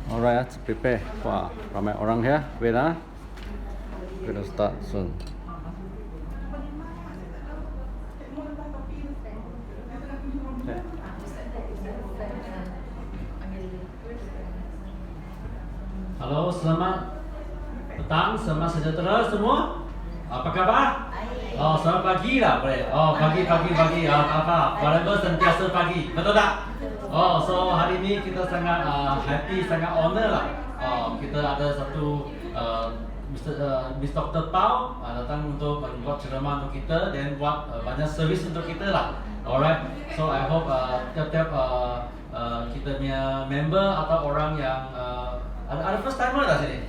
Alright, let's prepare. Wow, ramai orang here. Wait, We'll start soon. Okay. Halo, selamat petang, selamat sejahtera semua. Apa kabar? Oh, selamat pagi lah boleh. Oh, pagi. Apa? Whatever sentiasa pagi. Betul tak? Oh, so hari ini kita sangat happy, sangat honor lah. Kita ada satu Miss Dr. Pau datang untuk buat ceramah untuk kita dan buat banyak servis untuk kita lah. Alright. So I hope tiap-tiap kita punya member atau orang yang ada first timer dah sini.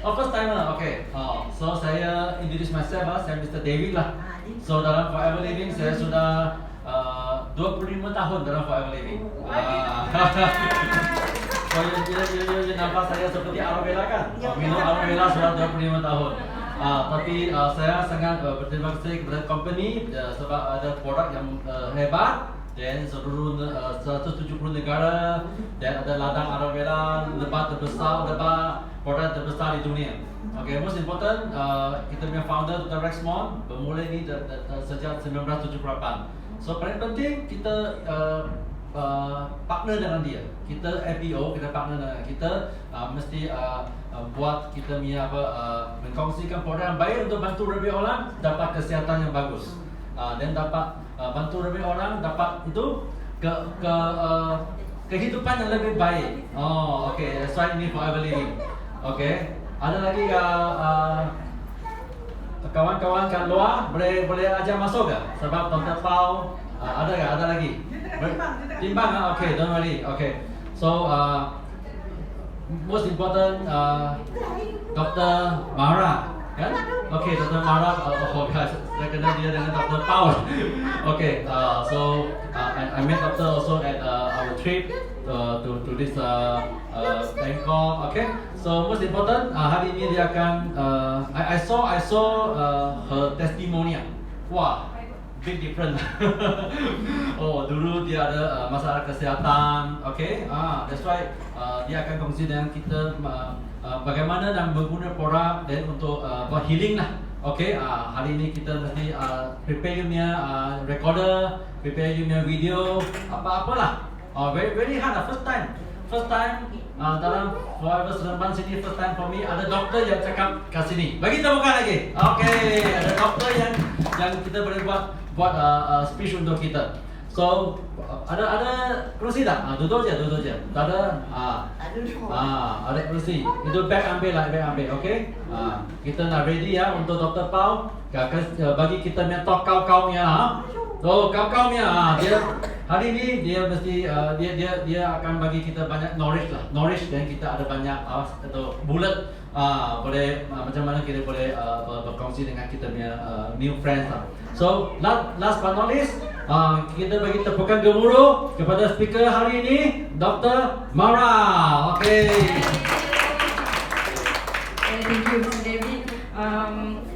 Oh, first timer, okay. So saya introduce myself, saya Mr. David lah. So dalam Forever Living saya sudah 25 tahun dalam Forever Living. So you nampak saya seperti aloe vera kan? Minum aloe vera sudah 25 tahun. Tapi saya sangat berterima kasih kepada company sebab ada produk yang hebat. Dan seluruh 170 negara dan ada ladang aloe vera lebat terbesar, produk terbesar di dunia. Okay, most important, kita punya founder Dr. Rexmond bermula ini sejak 1978. So paling penting kita partner dengan dia. Kita FPO, kita partner dengan kita mesti buat kita punya mengkongsikan produk yang baik untuk bantu lebih orang dapat kesihatan yang bagus. Dan dapat bantu lebih orang dapat itu kehidupan yang lebih baik. Oh, okay. That's why ini Forever Living. Okay. Ada lagi kawan-kawan kat luar boleh ajar masuk ke? Sebab Dr. Pau ada ke? Ada lagi? Timbang. Okay, don't worry. Okay. So most important Dr. Mara. Kan? Okay, Dr. Mara, saya kenal dia dengan Dr. Paul. Okay, so I met Dr. also at our trip to this Bangkok. Okay, so most important hari ini dia akan I saw her testimonial. Wah, big difference. Oh, dulu dia ada masalah kesihatan. Okay, that's why dia akan kongsi dengan kita. Bagaimana dan menggunakan produk dan untuk healing lah. Okay, hari ini kita mesti prepare you punya recorder, prepare you punya video, apa-apalah. Very hard lah, first time dalam Forever Seremban sini, first time for me ada doktor yang cakap kat sini. Bagi tepuk tangan lagi. Okay, ada doktor yang kita boleh buat speech untuk kita. So ada kerusi tak? Duduk je. Tak ada. Ada kerusi. Itu bag ambil, okay? Kita nak ready ya untuk Dr. Pau. Bagi kita punya talk kau punya. Oh, kau punya. Dia hari ini dia mesti dia akan bagi kita banyak knowledge dan kita ada banyak atau bullet boleh macam mana kita boleh berkongsi dengan kita punya new friends lah. So last but not least, kita bagi tepukan gemuruh kepada speaker hari ini, Dr. Mara. Okay. Thank you, Mr. David.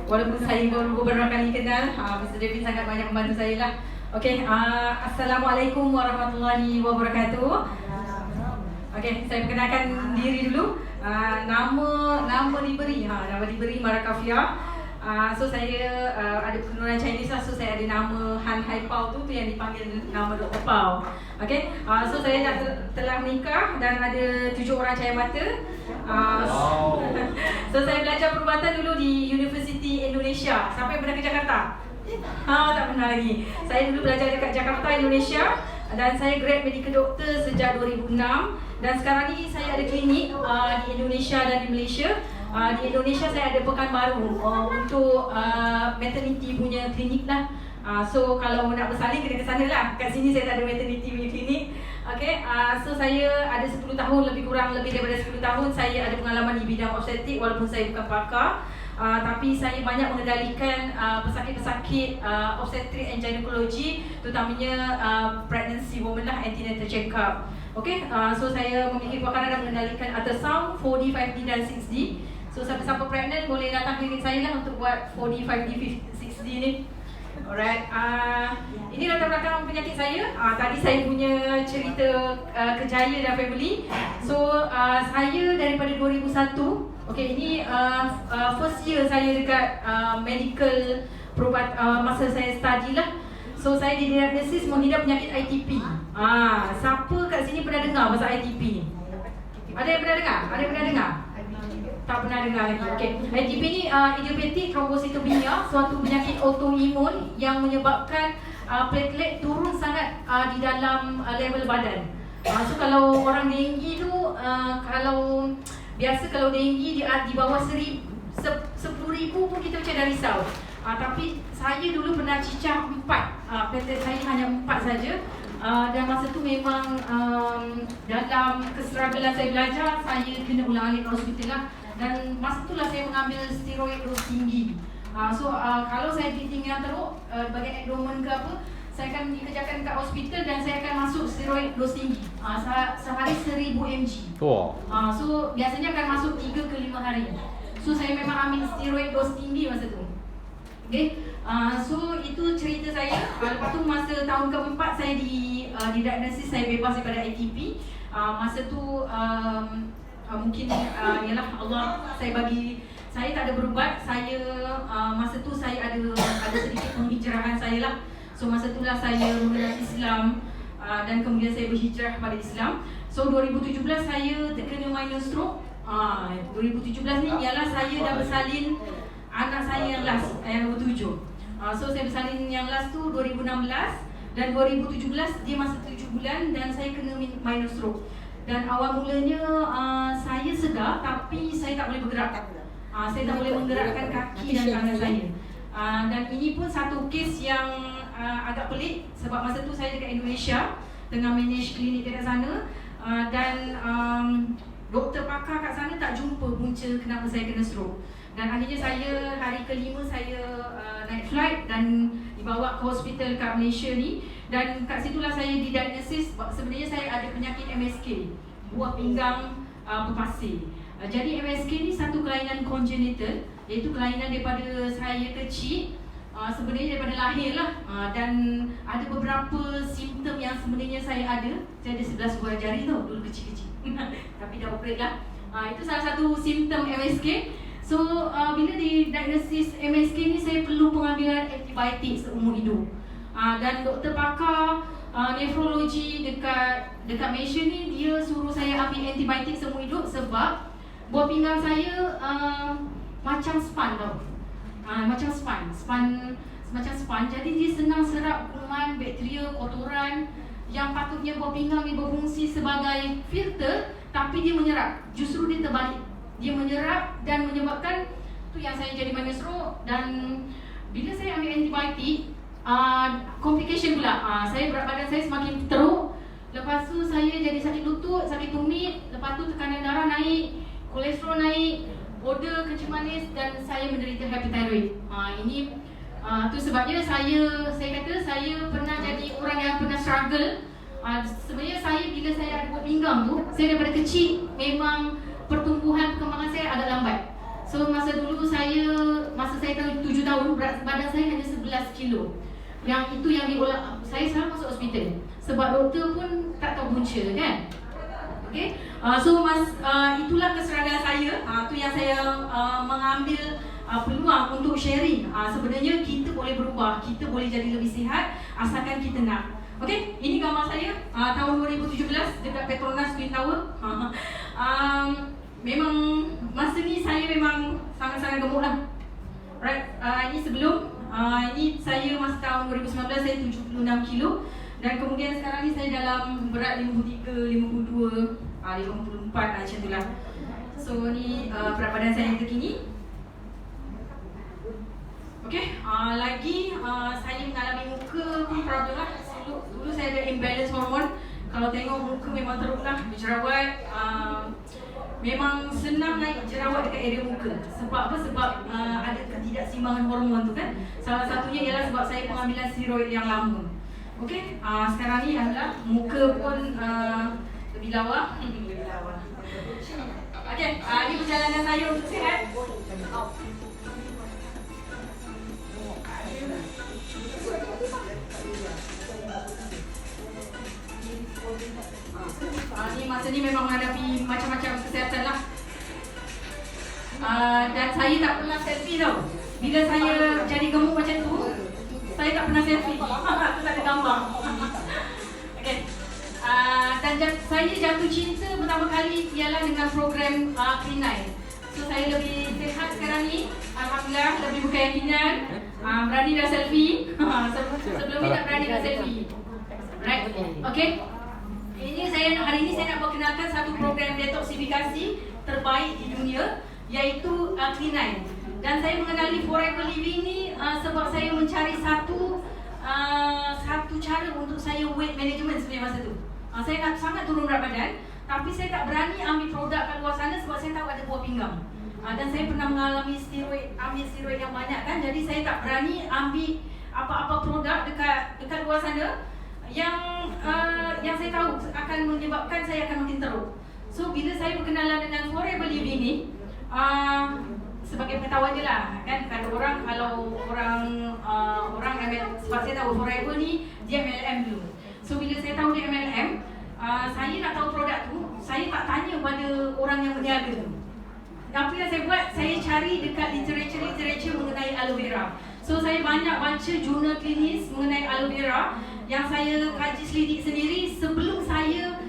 Walaupun saya baru beberapa kali kenal, Mr. David sangat banyak membantu saya lah. Okay, Assalamualaikum warahmatullahi wabarakatuh. Okay, saya perkenalkan diri dulu. Nama diberi Mara Kafia. So saya ada keturunan Chinese lah, so saya ada nama Han Hai Pau tu yang dipanggil nama Dr. Pau. Okay, so saya telah menikah dan ada 7 orang cahaya mata. So saya belajar perubatan dulu di University Indonesia. Sampai pernah ke Jakarta? Tak pernah lagi. Saya dulu belajar dekat Jakarta, Indonesia, dan saya grad medical doctor sejak 2006. Dan sekarang ni saya ada klinik di Indonesia dan di Malaysia. Di Indonesia saya ada Pekanbaru untuk maternity punya klinik lah. So kalau nak bersalin kena ke sana lah. Kat sini saya tak ada maternity punya klinik. Okay, so saya ada 10 tahun lebih daripada 10 tahun saya ada pengalaman di bidang obstetrik walaupun saya bukan pakar. Tapi saya banyak mengendalikan pesakit-pesakit obstetrik and gynecology, terutamanya pregnancy woman lah, antenatal check-up. Okay, so saya memiliki kepakaran dan mengendalikan ultrasound 4D, 5D dan 6D. So siapa-siapa pregnant boleh datang klinik saya lah untuk buat 4D, 5D, 6D ni. Alright, ini latar belakang penyakit saya. Tadi saya punya cerita kejaya dan family. So, saya daripada 2001. Okay, ini first year saya dekat medical masa saya study lah. So, saya didiagnosis mengidap penyakit ITP. Siapa kat sini pernah dengar pasal ITP ni? Ada yang pernah dengar? Ada yang pernah dengar? Tak pernah dengar lagi. Okay. ITP ni idiopathic thrombocytopenia, suatu penyakit autoimun yang menyebabkan platelet turun sangat di dalam level badan. So kalau orang denggi tu, kalau biasa kalau denggi di bawah 10,000 pun kita macam dah risau. Tapi saya dulu pernah cicah 4. Platelet saya hanya 4 saja. Dan masa tu memang dalam kestrugglean saya belajar, saya kena ulang-alik ke hospital lah. Dan masa itulah saya mengambil steroid dos tinggi. Kalau saya bleeding yang teruk, bagian abdomen ke apa, saya akan dikerjakan kat hospital dan saya akan masuk steroid dos tinggi. Sehari 1000 mg. So biasanya akan masuk 3 ke 5 hari. So saya memang ambil steroid dos tinggi masa tu. Okay. So itu cerita saya. Lepas tu masa tahun keempat saya didiagnosis saya bebas daripada ITP. Masa tu mungkin ialah Allah saya tak ada berubat. Saya masa tu saya ada sedikit penghijrahan saya lah. So masa itulah saya mengenal Islam dan kemudian saya berhijrah pada Islam. So 2017 saya terkena minor stroke. 2017 ni ialah saya dah bersalin anak saya yang last, yang nombor 7. So saya bersalin yang last tu 2016 dan 2017 dia masa 7 bulan dan saya kena minor stroke. Dan awal mulanya saya sedar tapi saya tak boleh bergerak. Saya tak boleh menggerakkan kaki dan tangan saya. Dan ini pun satu kes yang agak pelik sebab masa tu saya dekat Indonesia tengah manage klinik dekat sana dan doktor pakar kat sana tak jumpa punca kenapa saya kena stroke. Dan akhirnya saya hari kelima saya naik flight dan dibawa ke hospital kat Malaysia ni. Dan kat situlah saya didiagnosis sebenarnya saya ada penyakit MSK, buah pinggang berpasir. Jadi MSK ni satu kelainan congenital, iaitu kelainan daripada saya kecil, sebenarnya daripada lahir lah. Dan ada beberapa simptom yang sebenarnya saya ada. Saya ada 11 buah jari tau, dulu kecil-kecil tapi dah operate lah. Itu salah satu simptom MSK. So bila didiagnosis MSK ni saya perlu pengambilan antibiotik seumur hidup. Dan doktor pakar nefrologi dekat Malaysia ni dia suruh saya ambil antibiotik seumur hidup sebab buah pinggang saya macam span tau. Macam span. Jadi dia senang serap kuman, bakteria, kotoran yang patutnya buah pinggang ni berfungsi sebagai filter, tapi dia menyerap. Justru dia terbalik. Dia menyerap dan menyebabkan tu yang saya jadi minor stroke. Dan bila saya ambil antibiotik, complication pula. Berat badan saya semakin teruk. Lepas tu saya jadi sakit lutut, sakit tumit. Lepas tu tekanan darah naik, kolesterol naik, odor, kencing manis dan saya menderita hyperthyroid. Ini tu sebabnya saya kata saya pernah jadi orang yang pernah struggle. Sebenarnya saya bila saya ada buah pinggang tu, saya daripada kecil memang pertumbuhan perkembangan saya agak lambat. So masa saya tahun 7 tahun, berat badan saya hanya 11 kilo. Yang itu yang diolah, saya sekarang masuk hospital sebab doktor pun tak tahu punca kan. Okay. So itulah keserangan saya. Tu yang saya mengambil peluang untuk sharing. Sebenarnya kita boleh berubah, kita boleh jadi lebih sihat asalkan kita nak. Okay, ini gambar saya tahun 2017 dekat Petronas Twin Tower. Memang masa ni saya memang sangat-sangat gemuk lah. Right, ini sebelum. Ini saya masa tahun 2019 saya 76 kilo. Dan kemudian sekarang ni saya dalam berat 53, 52, 54 macam tu lah. So ni berat badan saya yang terkini. Okay, lagi saya mengalami muka pun problem lah. Dulu saya ada imbalance hormon. Kalau tengok muka memang teruk lah, berjerawat. Memang senang naik jerawat dekat area muka. Sebab apa? Sebab ada ketidakseimbangan hormon tu kan. Salah satunya ialah sebab saya pengambilan steroid yang lama. Okey, sekarang ni adalah muka pun lebih lawa. Okey, ini perjalanan saya untuk sihat. masa ni memang menghadapi macam-macam kesihatan lah. Dan saya tak pernah selfie tau. Bila saya jadi gemuk macam tu, saya tak pernah selfie. Aku tak ada gambar. Okay. Dan saya jatuh cinta pertama kali ialah dengan program Clean Eye. So saya lebih sihat sekarang ni, alhamdulillah, lebih berkeyakinan, berani dah selfie. Sebelum ni tak berani dah selfie. Right? Okay. Hari ini saya nak perkenalkan satu program detoksifikasi terbaik di dunia, iaitu Clean Eye. Dan saya mengenali Forever Living ni sebab saya mencari satu cara untuk saya weight management sebenarnya masa tu. Saya nak sangat turun berat badan, tapi saya tak berani ambil produk kat luar sana sebab saya tahu ada buah pinggang. Dan saya pernah mengalami ambil steroid yang banyak kan, jadi saya tak berani ambil apa-apa produk dekat luar sana yang saya tahu akan menyebabkan saya akan makin teruk. So bila saya berkenalan dengan Forever Living ni, sebagai pengetahuan je lah kan, kalau orang MLM, sebab saya tahu Forever ni dia MLM dulu. So bila saya tahu dia MLM, saya nak tahu produk tu, saya tak tanya pada orang yang berniaga tu. Apa yang saya buat, saya cari dekat literature mengenai aloe vera. So saya banyak baca jurnal klinis mengenai aloe vera yang saya kaji selidik sendiri sebelum saya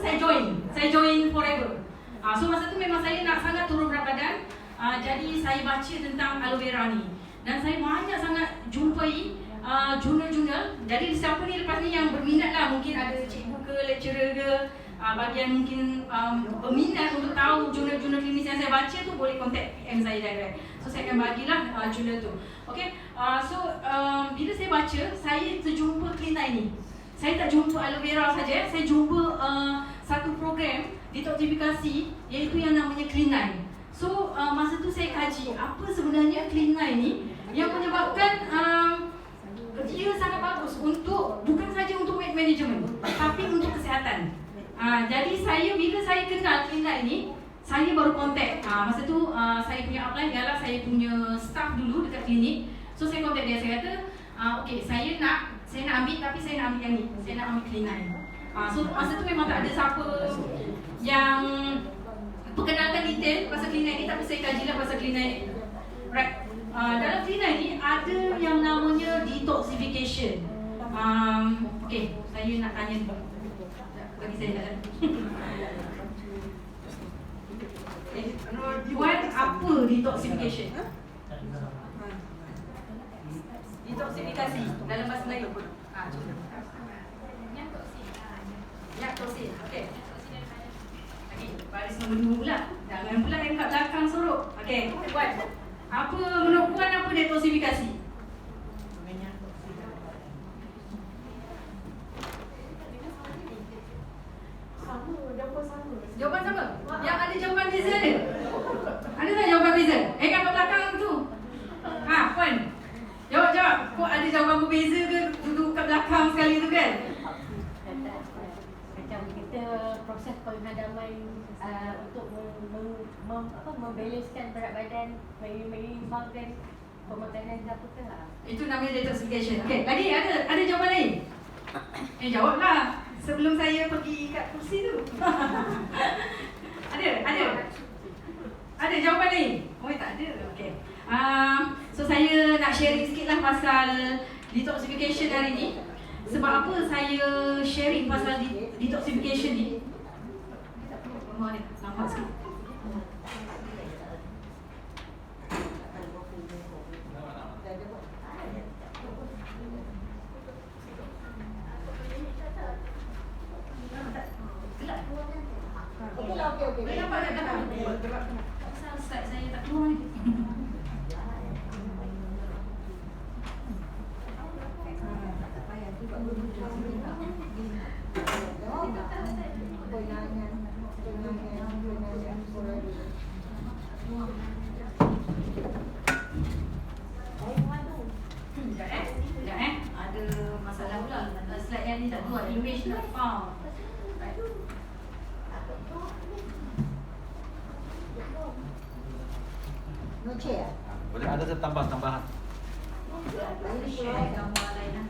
saya join Forever. So masa tu memang saya nak sangat turun berat badan, jadi saya baca tentang aloe vera ni. Dan saya banyak sangat jumpai jurnal-jurnal. Jadi siapa ni lepas ni yang berminat lah, mungkin ada cikgu ke, lecturer ke, bagi yang mungkin berminat untuk tahu jurnal-jurnal klinis yang saya baca tu, boleh contact PM saya direct. So saya akan bagilah jurnal tu. Okay, bila saya baca, saya terjumpa Clean Eye ni. Saya tak jumpa aloe vera saja, saya jumpa satu program detoksifikasi iaitu yang namanya Clean Eye. So masa tu saya kaji apa sebenarnya Clean Eye ni yang menyebabkan dia sangat bagus untuk, bukan saja untuk weight management, tapi untuk kesihatan. Jadi bila saya kenal Clean Eye ni, saya baru kontak. Masa tu saya punya upline ialah saya punya staff dulu dekat klinik. So saya kontak dia, saya kata okay, saya nak ambil, tapi saya nak ambil yang ni, saya nak ambil Clean Eye. So masa tu memang tak ada siapa yang perkenalkan detail pasal Clean Eye ni, tapi saya kajilah pasal Clean Eye ni. Right. Dalam Clean Eye ni ada yang namanya detoxification. Okay, saya nak tanya dulu. Bagi saya tak. Buat apa detoxification? Detoksifikasi dalam bahasa Melayu. Nyatoksin. Okey. Okey, baris nombor 2 pula. Jangan pula yang kat belakang sorok. Okey, buat. Apa menurut puan apa detoksifikasi? Jawapan sama? Yang ada jawapan beza ada? Ada tak jawapan beza? Kat belakang tu. Puan. Jawab. Kok ada jawapan berbeza ke duduk kat belakang sekali tu kan? Macam kita proses penghadaman untuk membalanskan berat badan, menyeimbangkan pemakanan apa ke lah. Itu namanya detoxification. Okey, lagi ada jawapan lain? Jawablah sebelum saya pergi kat kursi tu. Ada jawapan lain? Oh, tak ada. Okey. So saya nak sharing sikitlah pasal detoxification hari ni. Sebab apa saya sharing pasal detoxification ni? Nampak sikit. Okey. Nampak tak? Pasal slide saya tak keluar ni. Sekejap. Ada masalah pula. Slide yang ni tak keluar. Image not found. Boleh ada tambahan. Share gambar lain lah.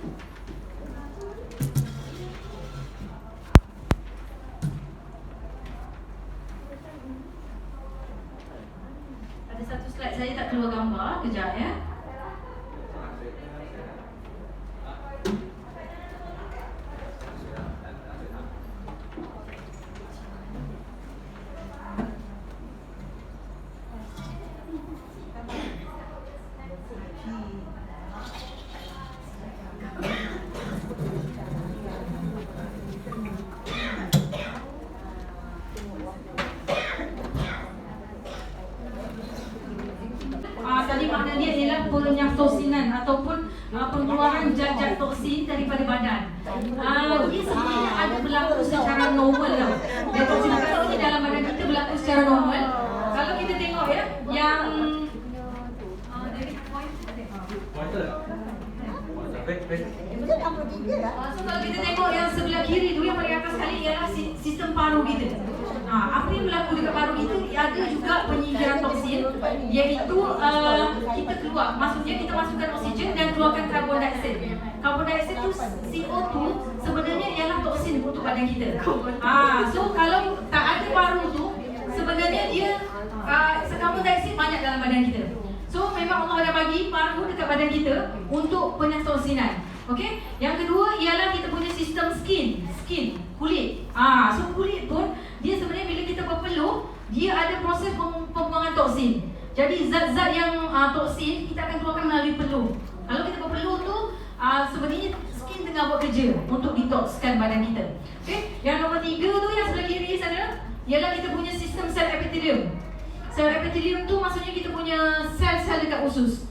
saya tak keluar gambar. Kejap ya. Tadi makna dia ialah penyaktosinan ataupun pengeluaran zat-zat toksin daripada badan. Dia sebenarnya ada berlaku secara normal lah. Detoksifikasi ni dalam badan kita berlaku secara normal. Kalau kita tengok ya, yang Pointer. so kalau kita tengok yang sebelah kiri tu, yang paling atas sekali ialah sistem paru kita. Apa yang berlaku dekat paru kita, ada juga penyingkiran toksin, iaitu kita keluar, maksudnya kita masukkan oksigen dan keluarkan karbon dioksida. Karbon dioksida tu CO2 sebenarnya ialah toksin untuk badan kita. So kalau tak ada paru tu, sebenarnya dia karbon dioksida banyak dalam badan kita. So memang Allah dah bagi paru dekat badan kita untuk penyaktosinan. Okey. Yang kedua ialah kita punya sistem skin, kulit. So kulit pun dia sebenarnya bila kita berpeluh, dia ada proses pembuangan toksin. Jadi zat-zat yang toksin kita akan keluarkan melalui peluh. Kalau kita berpeluh tu sebenarnya skin tengah buat kerja untuk detoxkan badan kita. Okey. Yang nombor 3 tu yang sebelah kiri sana ialah kita punya sistem sel epithelium. Sel epithelium tu maksudnya kita punya sel-sel dekat usus.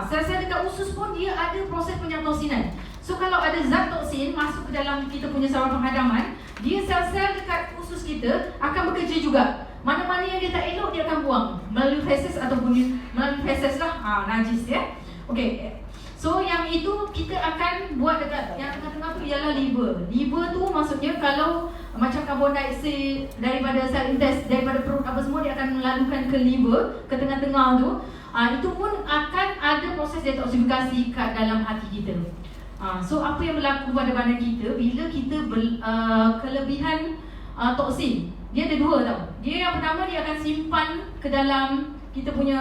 Sel-sel dekat usus pun dia ada proses penyaktosinan. So kalau ada zat toksin masuk ke dalam kita punya saluran penghadaman, dia sel-sel dekat usus kita akan bekerja juga. Mana-mana yang dia tak elok dia akan buang melalui feses ataupun melalui feses lah, najis ya. Okey. So yang itu kita akan buat dekat yang tengah-tengah tu ialah liver. Liver tu maksudnya kalau macam karbon dioksida daripada sel intestine, daripada perut apa semua, dia akan melalukan ke liver, ke tengah-tengah tu. Itu pun akan ada proses detoksifikasi kat dalam hati kita. So apa yang berlaku pada badan kita bila kita kelebihan toksin? Dia ada dua tau. Dia yang pertama, dia akan simpan ke dalam kita punya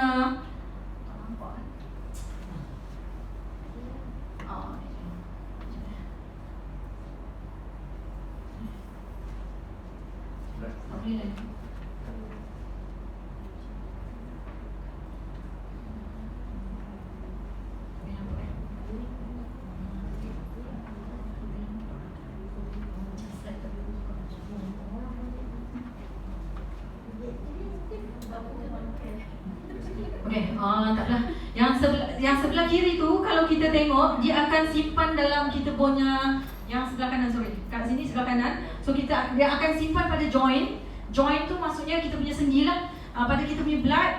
taklah. Yang sebelah kiri tu kalau kita tengok, dia akan simpan dalam kita punya yang sebelah kanan, kat sini sebelah kanan. So dia akan simpan pada joint. Joint tu maksudnya kita punya sendi lah, pada kita punya blood,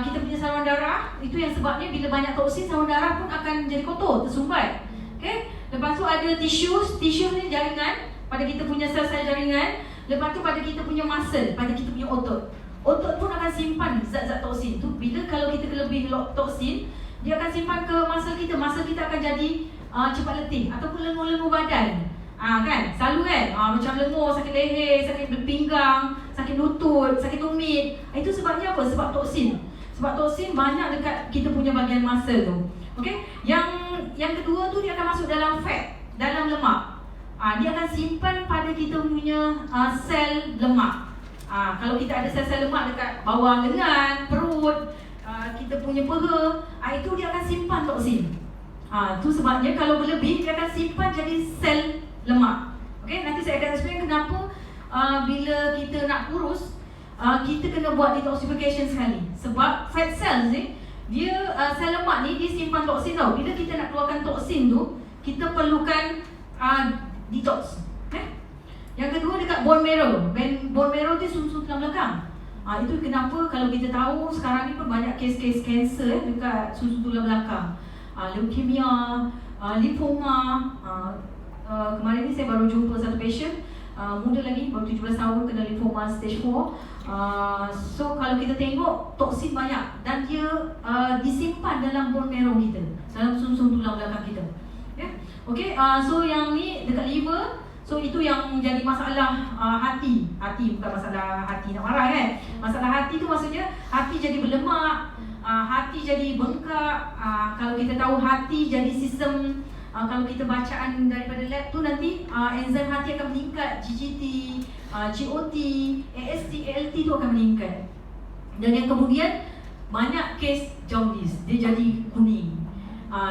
kita punya saluran darah. Itu yang sebabnya bila banyak toksin, saluran darah pun akan jadi kotor, tersumbat. Okay? Lepas tu ada tissues ni jaringan, pada kita punya sel-sel jaringan. Lepas tu pada kita punya muscle, pada kita punya otot. Otot pun akan simpan zat-zat toksin tu. Bila kalau kita kelebih toksin, dia akan simpan ke muscle kita. Muscle kita akan jadi cepat letih ataupun lengur-lengur badan. Kan? Selalu kan? Macam lengur, sakit leher, sakit pinggang, sakit lutut, sakit tumit. Itu sebabnya apa? Sebab toksin. Sebab toksin banyak dekat kita punya bahagian muscle tu. Okey? Yang kedua tu dia akan masuk dalam fat, dalam lemak. Dia akan simpan pada kita punya sel lemak. Kalau kita ada sel-sel lemak dekat bawah lengan, perut, kita punya peha, itu dia akan simpan toksin. Tu sebabnya kalau berlebih dia akan simpan jadi sel lemak. Okey, nanti saya akan explain kenapa bila kita nak kurus, kita kena buat detoxification sekali. Sebab fat cells ni, dia sel lemak ni dia simpan toksin tau. Bila kita nak keluarkan toksin tu, kita perlukan detox. Yang kedua dekat bone marrow. Bone marrow tu sumsum tulang belakang. Itu kenapa kalau kita tahu sekarang ni pun banyak kes-kes kanser dekat sumsum tulang belakang. Leukemia, lymphoma. Kemarin ni saya baru jumpa satu patient muda lagi, baru 17 tahun, kena lymphoma stage 4. So kalau kita tengok toksin banyak dan dia disimpan dalam bone marrow kita, dalam sumsum tulang belakang kita. Okay, so yang ni dekat liver. So itu yang jadi masalah hati. Hati bukan masalah hati nak marah kan. Masalah hati tu maksudnya hati jadi berlemak, hati jadi bengkak. Kalau kita tahu hati jadi sistem, kalau kita bacaan daripada lab tu nanti enzim hati akan meningkat, GGT, GOT, AST, ALT tu akan meningkat. Dan yang kemudian banyak kes jaundice, dia jadi kuning.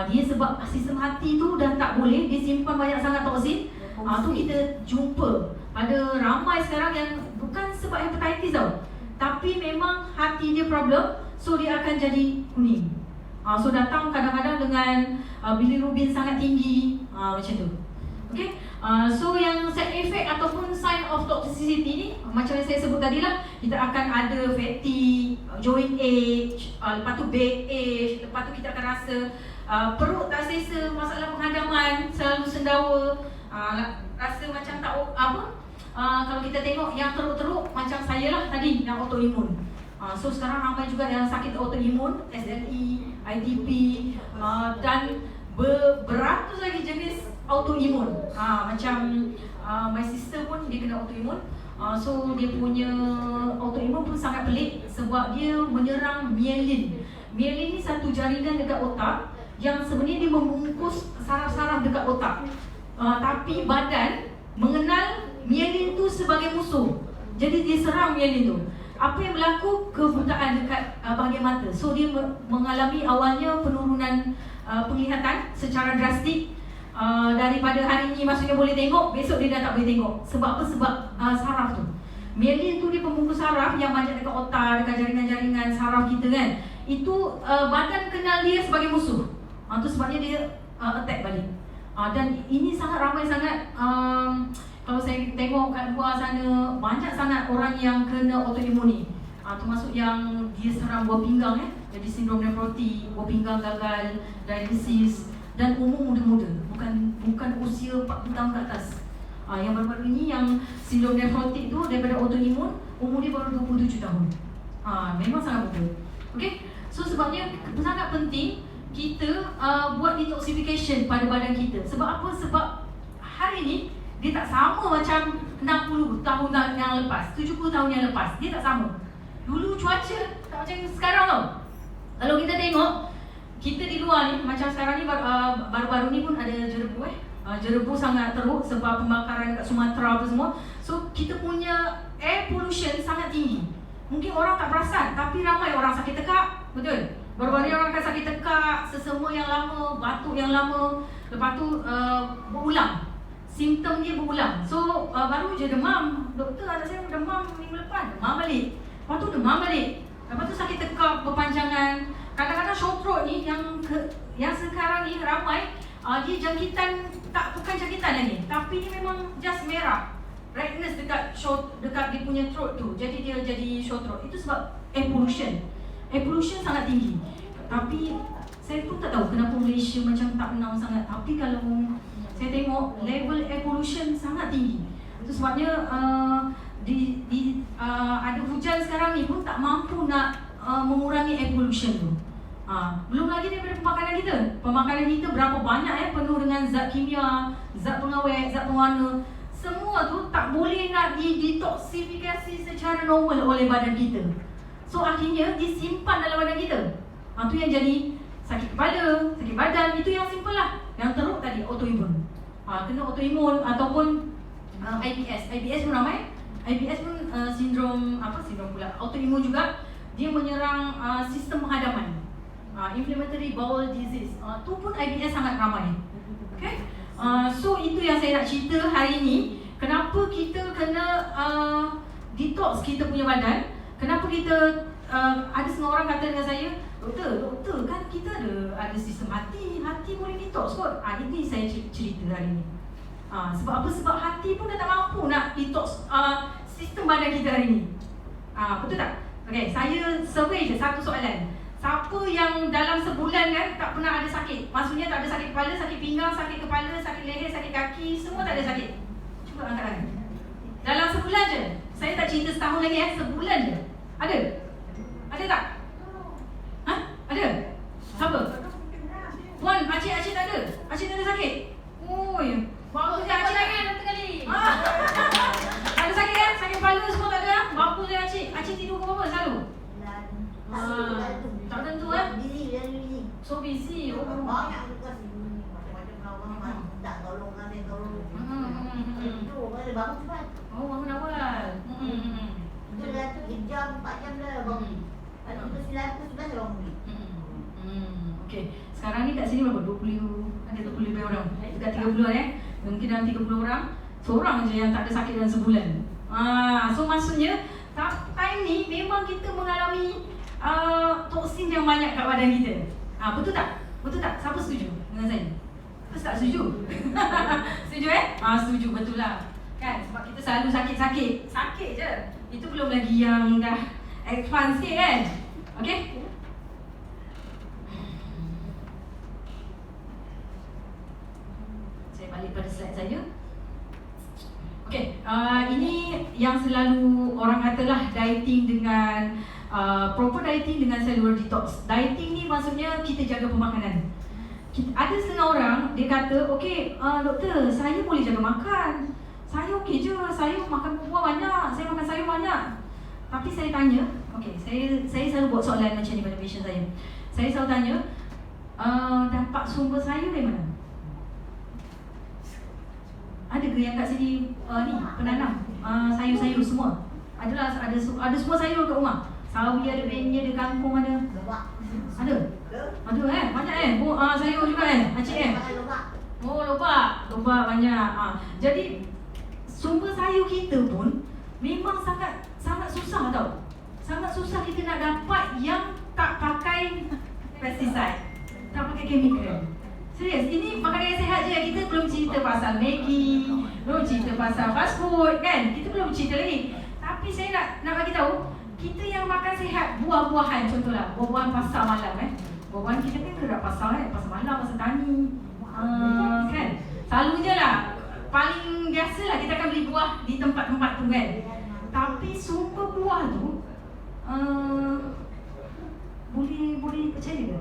Dia sebab sistem hati tu dah tak boleh, dia simpan banyak sangat toksin. Tu kita jumpa ada ramai sekarang yang bukan sebab hepatitis tau, tapi memang hati dia problem, so dia akan jadi kuning. So datang kadang-kadang dengan bilirubin sangat tinggi, macam tu. Okay? So yang side effect ataupun sign of toxicity ni, macam yang saya sebut tadi lah, kita akan ada fatigue, joint ache, lepas tu back ache, lepas tu kita akan rasa perut tak selesa, masalah penghadaman, selalu sendawa, rasa macam tak kalau kita tengok yang teruk-teruk macam saya lah tadi, yang autoimun. So sekarang ramai juga yang sakit autoimun, SLE, ITP, dan beratus lagi jenis autoimun. Macam my sister pun dia kena autoimun. So dia punya autoimun pun sangat pelik sebab dia menyerang myelin. Myelin ni satu jaringan dekat otak yang sebenarnya dia membungkus saraf-saraf dekat otak. Tapi badan mengenal myelin tu sebagai musuh. Jadi dia serang myelin tu. Apa yang berlaku? Kebutaan dekat bahagian mata. So dia mengalami awalnya penurunan penglihatan secara drastik. Daripada hari ini maksudnya boleh tengok, besok dia dah tak boleh tengok. Sebab apa? Sebab saraf tu. Myelin tu dia pembungkus saraf yang banyak dekat otak, dekat jaringan-jaringan saraf kita kan. Itu badan kenal dia sebagai musuh. Tu sebabnya dia attack balik. Dan ini sangat ramai sangat. Kalau saya tengok kat luar sana, banyak sangat orang yang kena autoimun ni. Termasuk yang dia serang buah pinggang jadi sindrom nefrotik, buah pinggang gagal, dialisis, dan umur muda-muda, bukan usia 40 tahun ke atas. Yang baru-baru ini yang sindrom nefrotik tu daripada autoimun, umur dia baru 27 tahun. Memang sangat muda. Okay? So sebabnya sangat penting kita buat detoxification pada badan kita. Sebab apa? Sebab hari ni dia tak sama macam 60 tahun yang lepas, 70 tahun yang lepas. Dia tak sama. Dulu cuaca tak macam sekarang tau. Kalau kita tengok, kita di luar ni, macam sekarang ni baru-baru ni pun ada jerebu jerebu sangat teruk sebab pembakaran kat Sumatera apa semua. So kita punya air pollution sangat tinggi. Mungkin orang tak perasan, tapi ramai orang sakit tekak. Betul? Baru-baru ni orang akan sakit tekak, sesama yang lama, batuk yang lama. Lepas tu berulang, simptom dia berulang. So baru je demam, doktor anak saya demam minggu lepas, demam balik. Lepas tu demam balik. Lepas tu sakit tekak berpanjangan. Kadang-kadang sore throat ni yang sekarang ni ramai, dia jangkitan, bukan jangkitan lagi, tapi dia memang just merah, redness dekat dia punya throat tu. Jadi dia jadi sore throat. Itu sebab air pollution. Air pollution sangat tinggi. Tapi saya pun tak tahu kenapa Malaysia macam tak menang sangat. Tapi kalau saya tengok level air pollution sangat tinggi. Itu sebabnya ada hujan sekarang ni pun tak mampu nak mengurangi air pollution tu. Belum lagi daripada pemakanan kita. Pemakanan kita berapa banyak penuh dengan zat kimia, zat pengawet, zat pewarna. Semua tu tak boleh nak detoksifikasi secara normal oleh badan kita. So akhirnya disimpan dalam badan kita. Tu yang jadi sakit kepala, sakit badan. Itu yang simple lah. Yang teruk tadi autoimun. Kena autoimun ataupun IBS. IBS pun ramai. IBS pun sindrom pula, autoimun juga. Dia menyerang sistem penghadaman, inflammatory bowel disease. Tu pun IBS sangat ramai. Okay? So itu yang saya nak cerita hari ni. Kenapa kita kena detox kita punya badan. Kenapa kita ada setengah orang kata dengan saya, Doktor kan kita ada sistem hati boleh detox kot. Ini saya cerita hari ni. Sebab apa? Sebab hati pun dah tak mampu nak detox sistem badan kita hari ni. Betul tak? Okay, saya survey je satu soalan. Siapa yang dalam sebulan kan tak pernah ada sakit? Maksudnya tak ada sakit kepala, sakit pinggang, sakit kepala, sakit leher, sakit kaki, semua tak ada sakit. Cuba angkat tangan. Dalam sebulan je. Saya tak cerita setahun lagi sebulan je. Ada? Ada tak? Ada? Siapa? Puan, Acik tak ada? Acik tak ada sakit? Oi, bagus je Acik kan satu kali. Ada sakit kan? Sakit kepala semua tak ada? Bagus je Acik. Acik tidur ke apa selalu? Tak tentu So busy. Banyak tugas macam-macam orang minta tolong ada tolong. Itu ada bangun cepat. Oh, bangun awal. Itu dah 3 jam 4 jam dah bangun. Ada tugas silat tu sudah bangun. Okey. Sekarang ni kat sini berapa? 20 ada 20 lebih orang. Dekat 30 mungkin dalam 30 orang seorang je yang tak ada sakit dalam sebulan. So maksudnya time ni memang kita mengalami toksin yang banyak kat badan kita. Betul tak? Betul tak? Siapa setuju dengan saya? Siapa tak setuju? Setuju setuju, betul lah. Kan? Sebab kita selalu sakit-sakit. Sakit je. Itu belum lagi yang dah advance sikit kan? Okay? Saya balik pada slide saya. Okay, ini yang selalu orang katalah dieting dengan proper dieting dengan cellular detox. Dieting ni maksudnya kita jaga pemakanan. Ada setengah orang dia kata, okay, doktor, saya boleh jaga makan. Saya okey je, saya makan buah banyak, saya makan sayur banyak. Tapi saya tanya, okay, saya selalu buat soalan macam ni pada patient saya. Saya selalu tanya, dapat sumber sayur dari mana? Ada ke yang kat sini ni penanam sayur-sayur semua? Ada semua sayur kat rumah. Sawi ada, benyek ada, kangkung ada. Ada? Ada banyak sayur juga Acik Oh, lobak banyak. Jadi sumber sayur kita pun memang sangat susah tau. Sangat susah kita nak dapat yang tak pakai pesticide, tak pakai chemical. Serius, ini makanan yang sihat je. Kita belum cerita pasal Maggi, belum cerita pasal fast food kan. Kita belum cerita lagi. Tapi saya nak bagi tahu, kita yang makan sihat, buah-buahan contohlah, buah-buahan pasar malam Buah-buahan kita kan dekat pasar pasar malam, pasar tani. Kan? Selalunya lah, paling biasalah kita akan beli buah di tempat-tempat tu kan. Tapi sumber buah tu boleh percaya ke?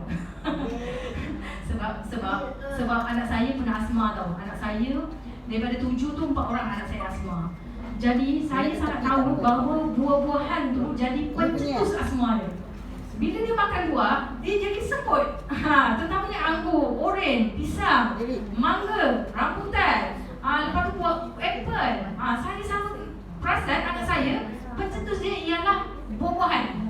sebab anak saya pernah asma tau. Anak saya daripada 7 tu 4 orang anak saya asma. Jadi saya sangat tahu bahawa buah-buahan tu jadi pencetus asma dia. Bila dia makan buah, dia jadi seput. Terutamanya anggur, oren, pisang, mangga, rambutan. Lepas tu buah apple. Saya selalu perasan anak saya pencetus dia ialah buah-buahan.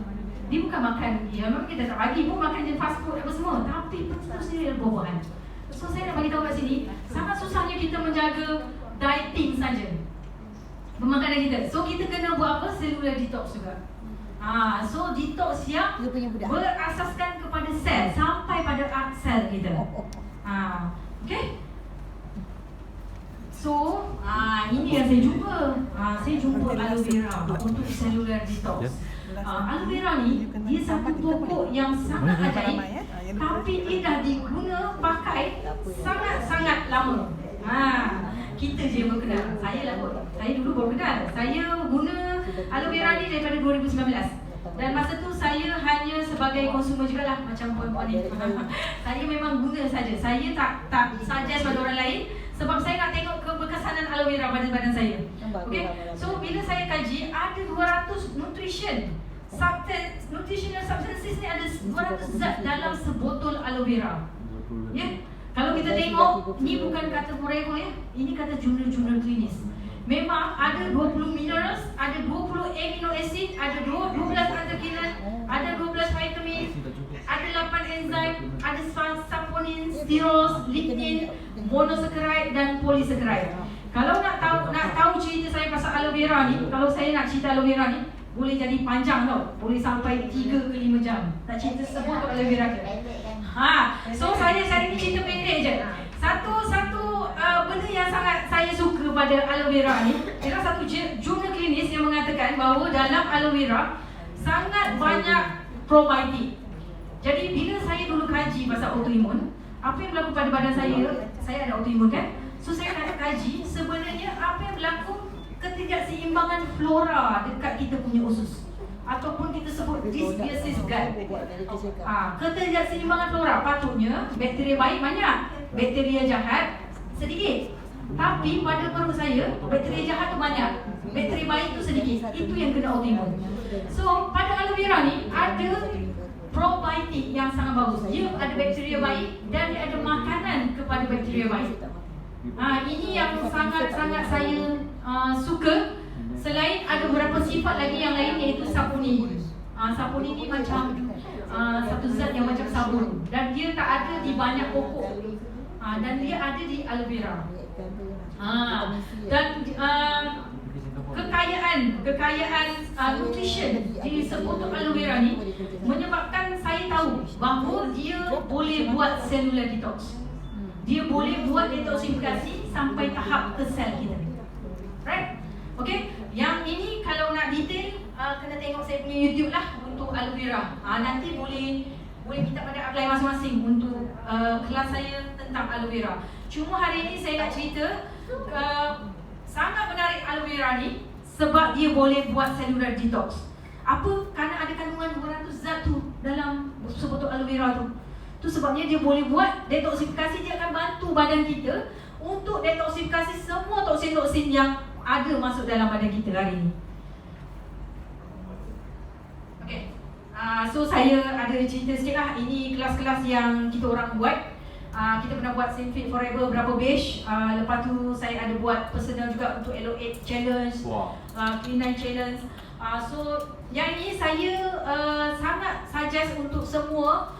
Dia bukan makan, memang kita tak bagi pun makan je fast food apa semua, tapi pencetus dia ialah buah-buahan. So saya nak bagi tahu kat sini, sangat susahnya kita menjaga dieting saja, pemakanan kita. So kita kena buat apa? Cellular detox juga. So detox yang berasaskan kepada sel, sampai pada sel kita. Okay? So, ini yang saya jumpa. Saya jumpa aloe vera untuk cellular detox. Aloe vera ni, dia satu pokok yang sangat ajaib, tapi dia dah diguna pakai sangat-sangat lama. Kita je baru kenal. Saya dulu baru kenal. Saya guna aloe vera ni daripada 2019. Dan masa tu saya hanya sebagai konsumer jugalah, macam puan-puan ni. Saya memang guna saja. Saya tak suggest pada orang lain, sebab saya nak tengok keberkesanan aloe vera pada badan saya. Okay? So bila saya kaji, ada 200 nutritional substances ni, ada 200 zat dalam sebotol aloe vera. Kalau kita tengok, ni bukan kata forever ini kata jurnal-jurnal klinis. Memang ada 20 minerals, ada 20 amino acid, ada 12 antioxidant, ada 12 vitamin, ada 8 enzim, ada saponin, sterols, lignin, monosaccharide dan polysaccharide. Kalau nak tahu cerita saya pasal aloe vera ni, kalau saya nak cerita aloe vera ni, boleh jadi panjang tau. Boleh sampai 3 ke 5 jam nak cerita sebut aloe vera je. So saya hari ni cerita pendek je. Satu benda yang sangat saya suka pada aloe vera ni ialah satu jurnal klinis yang mengatakan bahawa dalam aloe vera sangat banyak probiotik. Jadi bila saya dulu kaji pasal autoimun, apa yang berlaku pada badan saya ada autoimun kan? So saya nak kaji sebenarnya apa yang berlaku ketidakseimbangan flora dekat kita punya usus, ataupun kita sebut dysbiosis gut. Ketidakseimbangan flora, patutnya bakteria baik banyak, bakteria jahat sedikit. Tapi pada perut saya, bakteria jahat tu banyak, bakteria baik tu sedikit. Itu yang kena autoimun. So pada aloe aloe vera ni ada probiotik yang sangat bagus. Dia ada bakteria baik dan dia ada makanan kepada bakteria baik. Ini yang sangat-sangat saya suka. Selain ada beberapa sifat lagi yang lain, iaitu saponin. Saponin ni macam satu zat yang macam sabun dan dia tak ada di banyak pokok. Dan dia ada di aloe vera. Dan kekayaan nutrition di sepotok aloe vera ni menyebabkan saya tahu bahawa dia boleh buat cellular detox. Dia boleh buat detoksifikasi sampai tahap ke sel kita. Right? Okay? Yang ini kalau nak detail kena tengok saya punya YouTube lah untuk aloe vera. Nanti boleh minta pada apply masing-masing untuk kelas saya tentang aloe vera. Cuma hari ini saya nak cerita sangat menarik aloe vera ni sebab dia boleh buat cellular detox. Apa? Kerana ada kandungan 200 zat tu dalam sepotok aloe vera tu. Tu sebabnya dia boleh buat detoksifikasi. Dia akan bantu badan kita untuk detoksifikasi semua toksin-toksin yang ada masuk dalam badan kita hari ini. Okay. So saya ada cerita sikit lah. Ini kelas-kelas yang kita orang buat. Kita pernah buat Slim Fit Forever berapa batch. Lepas tu saya ada buat personal juga untuk Elo8 Challenge, Clean 9 Challenge. So yang ini saya sangat suggest untuk semua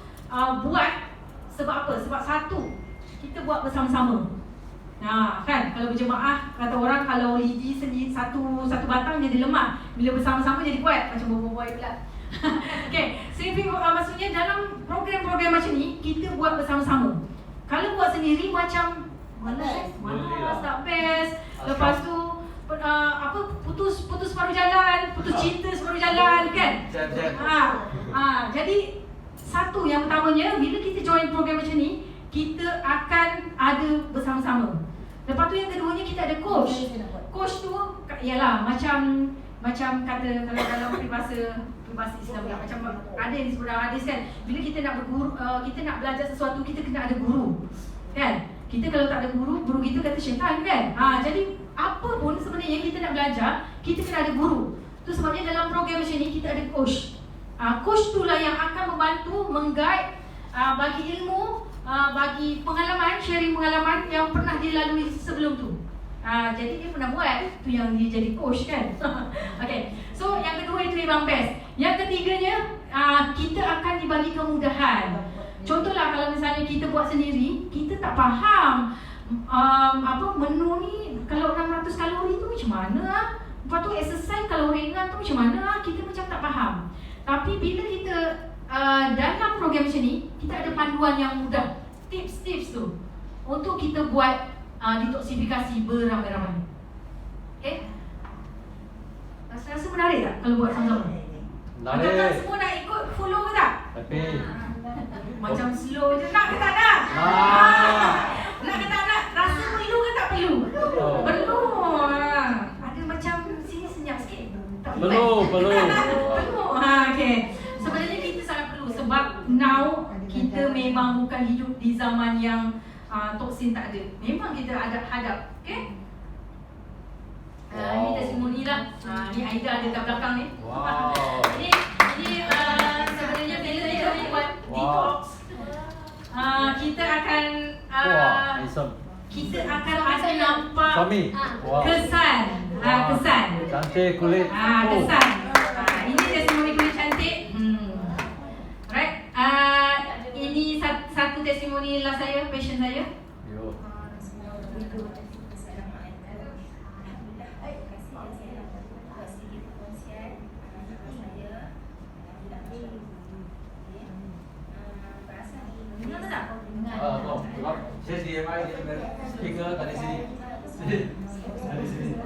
buat. Sebab apa? Sebab satu, kita buat bersama-sama. Kan kalau berjemaah, kata orang kalau lidi sendiri satu batang jadi lemah, bila bersama-sama jadi kuat. Macam boy pula. Okay, Slim Fit maksudnya dalam program-program macam ni kita buat bersama-sama. Kalau buat sendiri macam malas, tak best. Lepas tu putus separuh jalan, putus cinta separuh jalan kan. Jadi satu yang pertamanya, bila kita join program macam ni, kita akan ada bersama-sama. Lepas tu yang keduanya, kita ada coach. Coach tu ialah macam kata kalau dalam peribahasa Islam pula, macam ada yang disebut dalam hadis kan, bila kita nak berguru, kita nak belajar sesuatu, kita kena ada guru kan. Kita kalau tak ada guru kita kata syaitan kan. Jadi apa pun sebenarnya kita nak belajar, kita kena ada guru. Tu sebabnya dalam program macam ni kita ada coach. Coach tu lah yang akan membantu, mengguide, bagi ilmu, bagi pengalaman, sharing pengalaman yang pernah dia lalui sebelum tu. Jadi dia pernah buat, tu yang dia jadi coach kan. Okay, so yang kedua itu memang best. Yang ketiganya, kita akan dibagi kemudahan. Contohlah kalau misalnya kita buat sendiri, kita tak faham menu ni kalau 600 kalori tu macam mana. Lepas tu exercise kalau ringan tu macam mana, kita macam tak faham. Tapi bila kita dalam program macam ni, kita ada panduan yang mudah, tips-tips tu untuk kita buat detoksifikasi beramai-ramai. Okay? Rasa menarik tak kalau buat sama-sama? Adakah semua nak ikut follow ke tak? Tapi macam slow je. Nak ke tak nak? Nak ke tak nak? Rasa perlu ke tak perlu? Perlu. Ada macam sini senyap sikit. Perlu. Okay. Sebenarnya kita sangat perlu sebab now kita memang bukan hidup di zaman yang toksin tak ada. Memang kita ada hadap. Okay? Ini testimoni lah. Ni Aida ada kat belakang ni. Ini sebenarnya bila kita buat detox, kita akan kita akan ada nampak kesan. Kesan. Cantik kulit. Kesan. Ini testimoni kulit cantik. Right. Ini satu testimoni lah saya, passion saya. Saya CMI dia speaker tadi sini. Tadi sini.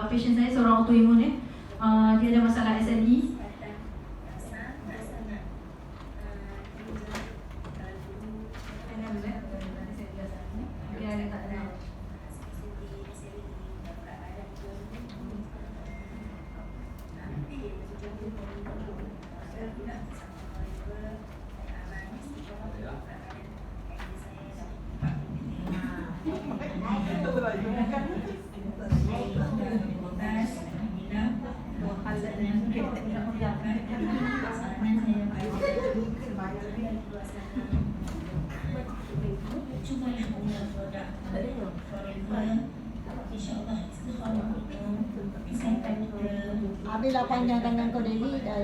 Passion saya seorang autoimun Dia ada masalah SLE. Habislah panjang tangan kau Dewi dah.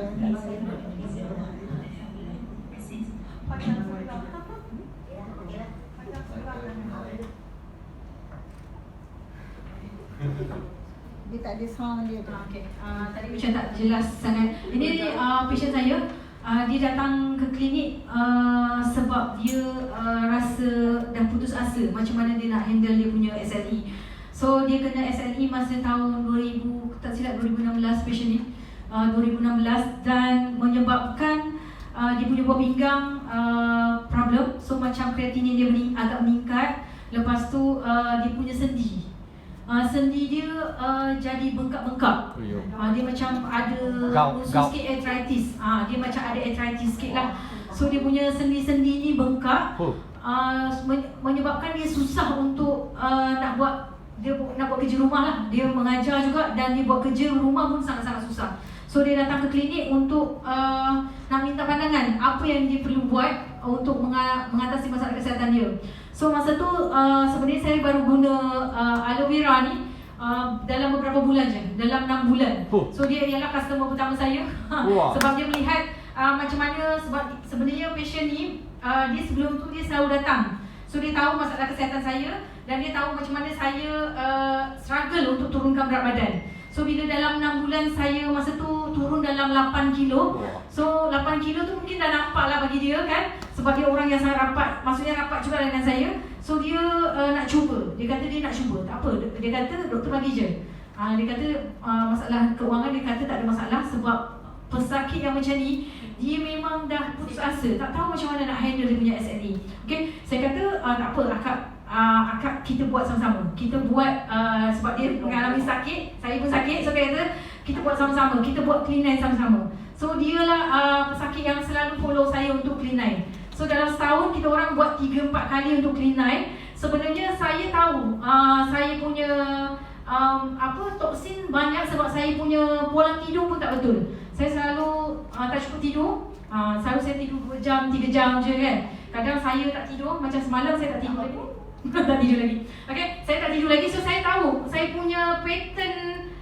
Dia tak ada sound dia tu. Okay. Tadi macam tak jelas sangat. Ini patient saya. Dia datang ke klinik sebab dia rasa dah putus asa macam mana dia nak handle dia punya SLE. So dia kena SLE masa tahun 2000, tak silap 2016 patient ni. 2016 dan menyebabkan dia punya buah pinggang problem. So macam kreatinin dia agak meningkat. Lepas tu dia punya sendi. Sendi dia jadi bengkak-bengkak. Dia macam ada unsur sikit arthritis. Dia macam ada arthritis sikit lah. So dia punya sendi-sendi ni bengkak. Menyebabkan dia susah untuk nak buat kerja rumah lah. Dia mengajar juga dan dia buat kerja rumah pun sangat-sangat susah. So dia datang ke klinik untuk nak minta pandangan apa yang dia perlu buat untuk mengatasi masalah kesihatan dia. So masa tu sebenarnya saya baru guna aloe vera ni dalam beberapa bulan je, dalam 6 bulan. So dia ialah customer pertama saya. Sebab dia melihat macam mana, sebab sebenarnya patient ni dia sebelum tu dia selalu datang. So dia tahu masalah kesihatan saya dan dia tahu macam mana saya struggle untuk turunkan berat badan. So bila dalam 6 bulan saya masa tu turun dalam 8 kilo. So 8 kilo tu mungkin dah nampak lah bagi dia kan. Sebab dia orang yang sangat rapat, maksudnya rapat juga dengan saya. So dia nak cuba, dia kata dia nak cuba. Tak apa, dia kata doktor bagi je. Dia kata masalah keuangan dia kata tak ada masalah. Sebab pesakit yang macam ni, dia memang dah putus asa, tak tahu macam mana nak handle dia punya SLE. Okay, saya kata tak apa, akak kita buat sama-sama. Kita buat sebab dia mengalami sakit, saya pun sakit. So dia kata kita buat sama-sama, kita buat clean line sama-sama. So dialah pesakit yang selalu follow saya untuk clean line. So dalam setahun kita orang buat 3-4 kali untuk clean line. Sebenarnya saya tahu saya punya toksin banyak sebab saya punya pola tidur pun tak betul. Saya selalu tak cukup tidur. Selalu saya tidur 2 jam, 3 jam je kan. Kadang saya tak tidur, macam semalam saya tak tidur lagi. Tak tidur lagi. Okay, saya tak tidur lagi. So saya tahu saya punya pattern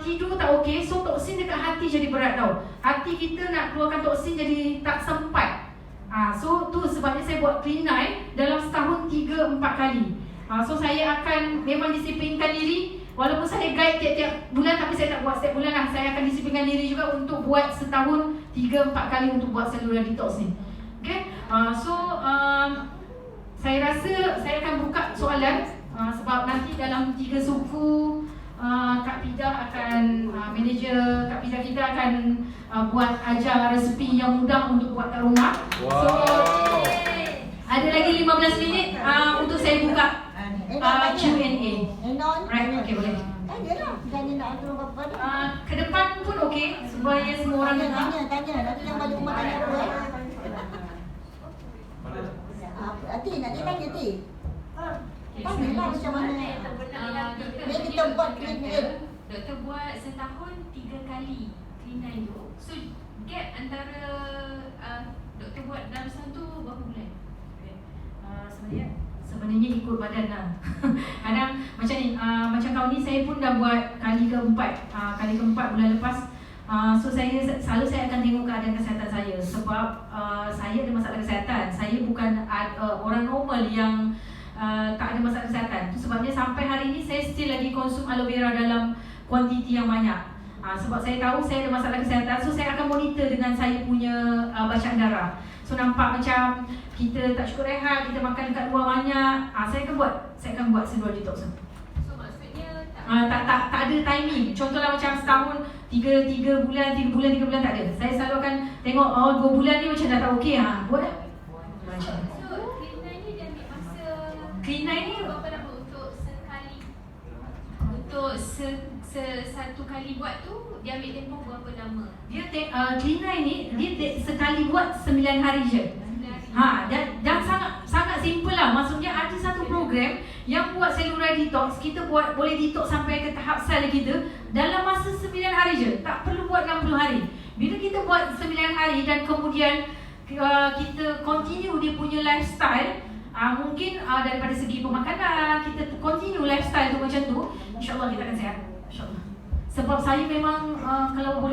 tidur tak okey. So toksin dekat hati jadi berat tau. Hati kita nak keluarkan toksin jadi tak sempat. So tu sebabnya saya buat clean line dalam setahun 3-4 kali. So saya akan memang disiplinkan diri. Walaupun saya guide tiap-tiap bulan, tapi saya tak buat setiap bulan lah. Saya akan disiplinkan diri juga untuk buat setahun 3-4 kali untuk buat cellular detox ni. Okay, saya rasa saya akan buka soalan sebab nanti dalam 3 suku Kak Pidah akan manager Kak Pidah kita akan buat ajar resepi yang mudah untuk buat kat rumah. So ada lagi 15 minit untuk saya buka Q&A. Right, okay, boleh. Tanya lah, tanya nak atur apa ni? Ke depan pun okey supaya semua orang dengar. Tanya. Nanti yang balik rumah tanya apa Ati, nak dia tanya Ati. Tanyalah macam mana. Ni kita buat clean line. Doktor buat setahun 3 kali clean line tu. So gap antara doktor buat dalam setahun tu berapa bulan? Sebenarnya ikut badan lah. Kadang macam ni, macam tahun ni saya pun dah buat kali keempat bulan lepas. So saya akan tengok keadaan kesihatan saya. Sebab saya ada masalah kesihatan. Saya bukan orang normal yang tak ada masalah kesihatan. Itu sebabnya sampai hari ni saya still lagi konsum aloe vera dalam kuantiti yang banyak. Sebab saya tahu saya ada masalah kesihatan. So saya akan monitor dengan saya punya bacaan darah. So nampak macam kita tak cukup rehat, kita makan dekat luar banyak, saya akan buat cellular detox. So maksudnya tak ada timing. Contohlah macam setahun 3 bulan tak ada. Saya selalu akan tengok 2 bulan ni macam dah tak okey, buat dah. Macam So, clean ni dia ambil masa clean ni berapa lama untuk sekali? Untuk satu kali buat tu dia ambil tempoh berapa lama? dia clean ni dia sekali buat 9 hari je. Dan sangat simple lah. Maksudnya ada satu program yang buat cellular detox. Kita boleh detox sampai ke tahap sel kita dalam masa 9 hari je. Tak perlu buat 60 hari. Bila kita buat 9 hari dan kemudian kita continue dia punya lifestyle, mungkin daripada segi pemakanan kita continue lifestyle tu macam tu, insya-Allah kita akan sihat. Insya-Allah. Sebab saya memang kalau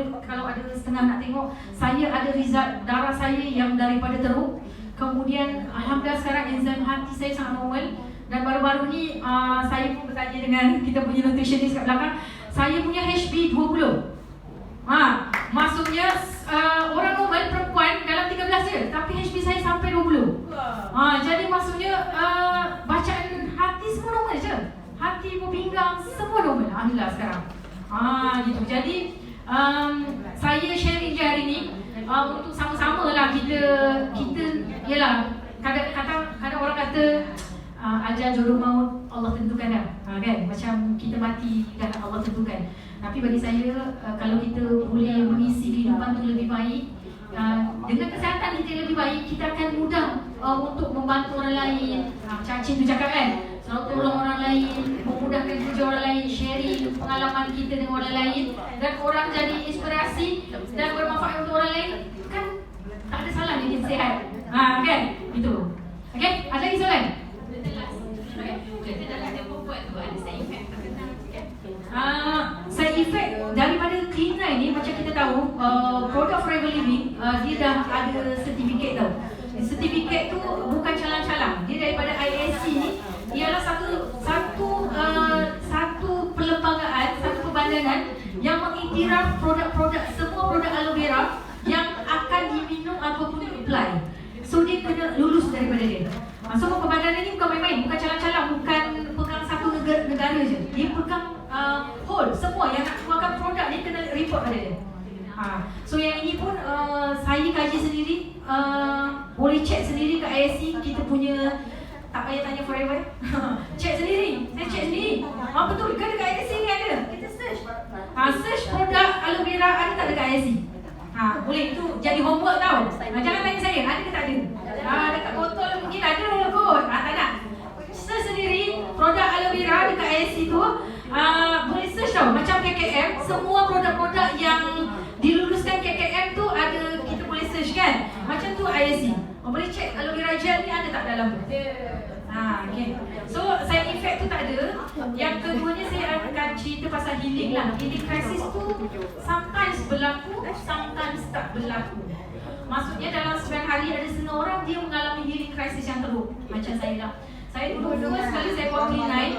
ada setengah nak tengok, saya ada result darah saya yang daripada teruk. Kemudian alhamdulillah sekarang enzim hati saya sangat normal. Dan baru-baru ni saya pun bertanya dengan kita punya nutritionist kat belakang, saya punya HB 20. Maksudnya orang normal perempuan dalam 13 je, tapi HB saya sampai 20. Jadi maksudnya bacaan hati semua normal je. Hati pun pinggang semua normal. Alhamdulillah sekarang. Gitu. Jadi saya sharing je hari ni untuk sama-sama lah kita yalah, kadang orang kata ajal jodoh maut Allah tentukan dah, kan? Macam kita mati dah Allah tentukan. Tapi bagi saya kalau kita boleh mengisi kehidupan tu lebih baik, dengan kesihatan kita lebih baik, kita akan mudah untuk membantu orang lain. Cacing tu cakap kan, selalu tolong orang lain, memudahkan kerja orang lain, sharing pengalaman kita dengan orang lain, dan orang jadi inspirasi dan bermanfaat untuk orang lain, kan tak ada salah dia sihat. Kan? Gitu. Okey, ada lagi soalan? Kita dalam tempoh buat tu ada side effect tak kena kan? Side effect daripada clean ni macam kita tahu, produk Forever Living dia dah ada sertifikat tau. Sertifikat tu bukan calang-calang. Dia daripada IASC ni ialah satu perlembagaan, satu perbandanan yang mengiktiraf produk-produk, semua produk aloe vera yang akan diminum ataupun apply. So dia kena lulus daripada dia. So perbandanan ni bukan main-main, bukan calang-calang, bukan pegang satu negara je. Dia pegang whole, semua yang nak keluarkan produk ni kena report pada dia. So yang ini pun saya kaji sendiri, boleh check sendiri kat IASC. Kita punya, tak payah tanya Forever. Check sendiri, saya check sendiri. Betul ke dekat IASC ni ada? Kita search. Search produk aloe vera ada tak dekat IASC? Boleh, itu jadi homework tau. Jangan tanya saya, ada ke tak ada? Dekat botol mungkin ada kot. Tak nak. Search sendiri produk aloe vera dekat IASC tu. Boleh search tau. Macam KKM, semua produk-produk yang diluluskan KKM tu ada, kita boleh search kan. Macam tu IASC. Boleh check aloe vera gel ni ada tak dalam tu. Okay. So side effect tu tak ada. Yang keduanya saya akan cerita pasal healing lah. Healing crisis tu sometimes berlaku, sometimes tak berlaku. Maksudnya dalam 9 hari ada setengah orang dia mengalami healing crisis yang teruk. Macam saya lah. Saya dulu first kali saya buat clean night,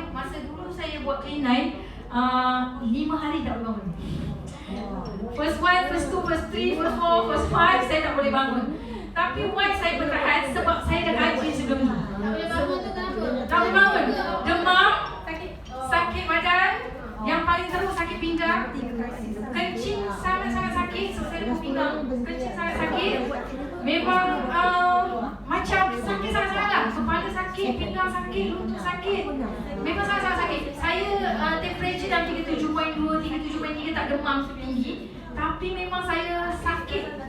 masa dulu saya buat clean night 5 hari tak boleh bangun. First 1, first 2, first 3, first 4, first 5 saya tak boleh bangun. Tapi why saya bertahan? Sebab saya dah kaji sebelum ni. Tak boleh bangun tu kenapa? Tak boleh bangun. Demam, sakit badan, yang paling teruk sakit pinggang, kencing sangat-sangat sakit. Sebab saya ada pinggang, kencing sangat sakit. Memang macam sakit sangat-sangat lah. Kepala sakit, pinggang sakit, lutut sakit. Memang sangat-sangat sakit. Saya temperature dalam 37.2, 37.3, tak demam tinggi. Tapi memang saya sakit,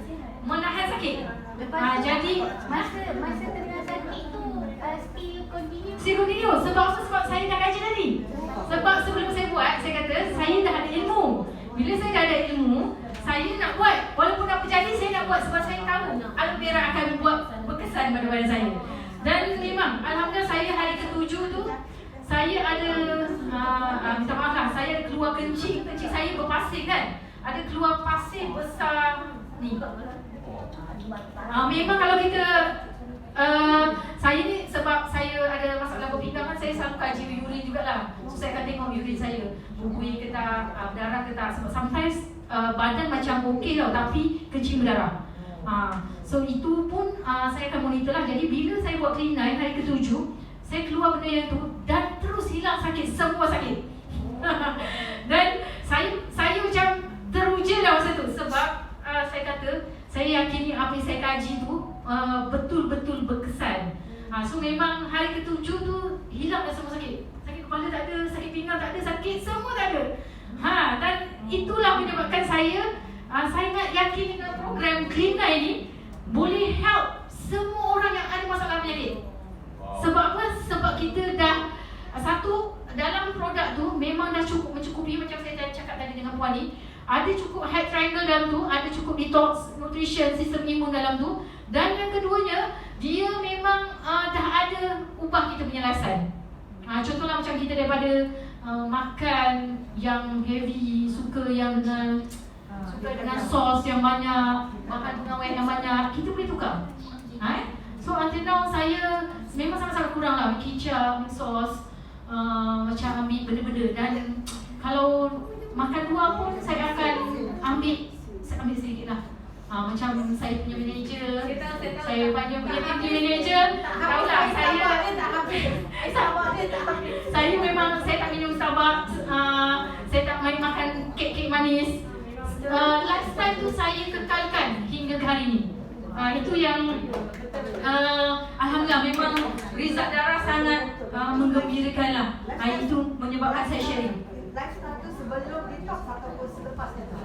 menahan sakit. Jadi Masa tengah sakit tu still continue? Still continue. Sebab apa? Sebab saya dah kaji tadi. Sebab sebelum saya buat, saya kata saya dah ada ilmu. Bila saya dah ada ilmu, saya nak buat. Walaupun apa jadi, saya nak buat sebab saya tahu aloe vera akan membuat berkesan pada badan saya. Dan memang alhamdulillah saya hari ke-7 tu saya ada minta maaf lah, saya ada keluar kencing saya berpasir kan. Ada keluar pasir besar ni. Memang kalau kita saya ni sebab saya ada masalah berpinggang kan, saya selalu kaji urin jugalah. So saya akan tengok urin saya berkuih ke tak, berdarah ke tak. Sebab sometimes badan macam okey tau, tapi kencing berdarah. So itu pun saya akan monitor lah. Jadi bila saya buat clean night hari ke-7, saya keluar benda yang tu dan terus hilang sakit, semua sakit. ke-7 tu hilang dah semua sakit. Sakit kepala tak ada, sakit pinggang tak ada, sakit semua tak ada. Dan itulah menyebabkan saya sangat yakin dengan program Clean9 ni boleh help semua orang yang ada masalah penyakit. Sebab apa? Sebab kita dah satu, dalam produk tu memang dah cukup mencukupi, macam saya dah cakap tadi dengan puan ni. Ada cukup head triangle dalam tu, ada cukup detox, nutrition, sistem imun dalam tu. Dan yang keduanya, dia memang dah ada ubah kita punya lifestyle. Contohlah macam kita daripada makan yang heavy, suka yang dengan sos yang banyak, makan pengawet yang banyak, kita boleh tukar. So until now saya memang sangat-sangat kurang lah ambil kicap, ambil sos, macam ambil benda-benda. Dan kalau makan luar pun saya akan ambil sedikit lah. Macam saya punya manager, saya punya manager, tahu lah saya memang saya tak minum Starbucks, saya tak main makan kek-kek manis. Lifestyle tu saya kekalkan hingga ke hari ni. Itu yang alhamdulillah memang result darah sangat menggembirakan lah. Itu menyebabkan saya sharing. Lifestyle tu sebelum detox ataupun selepas detox?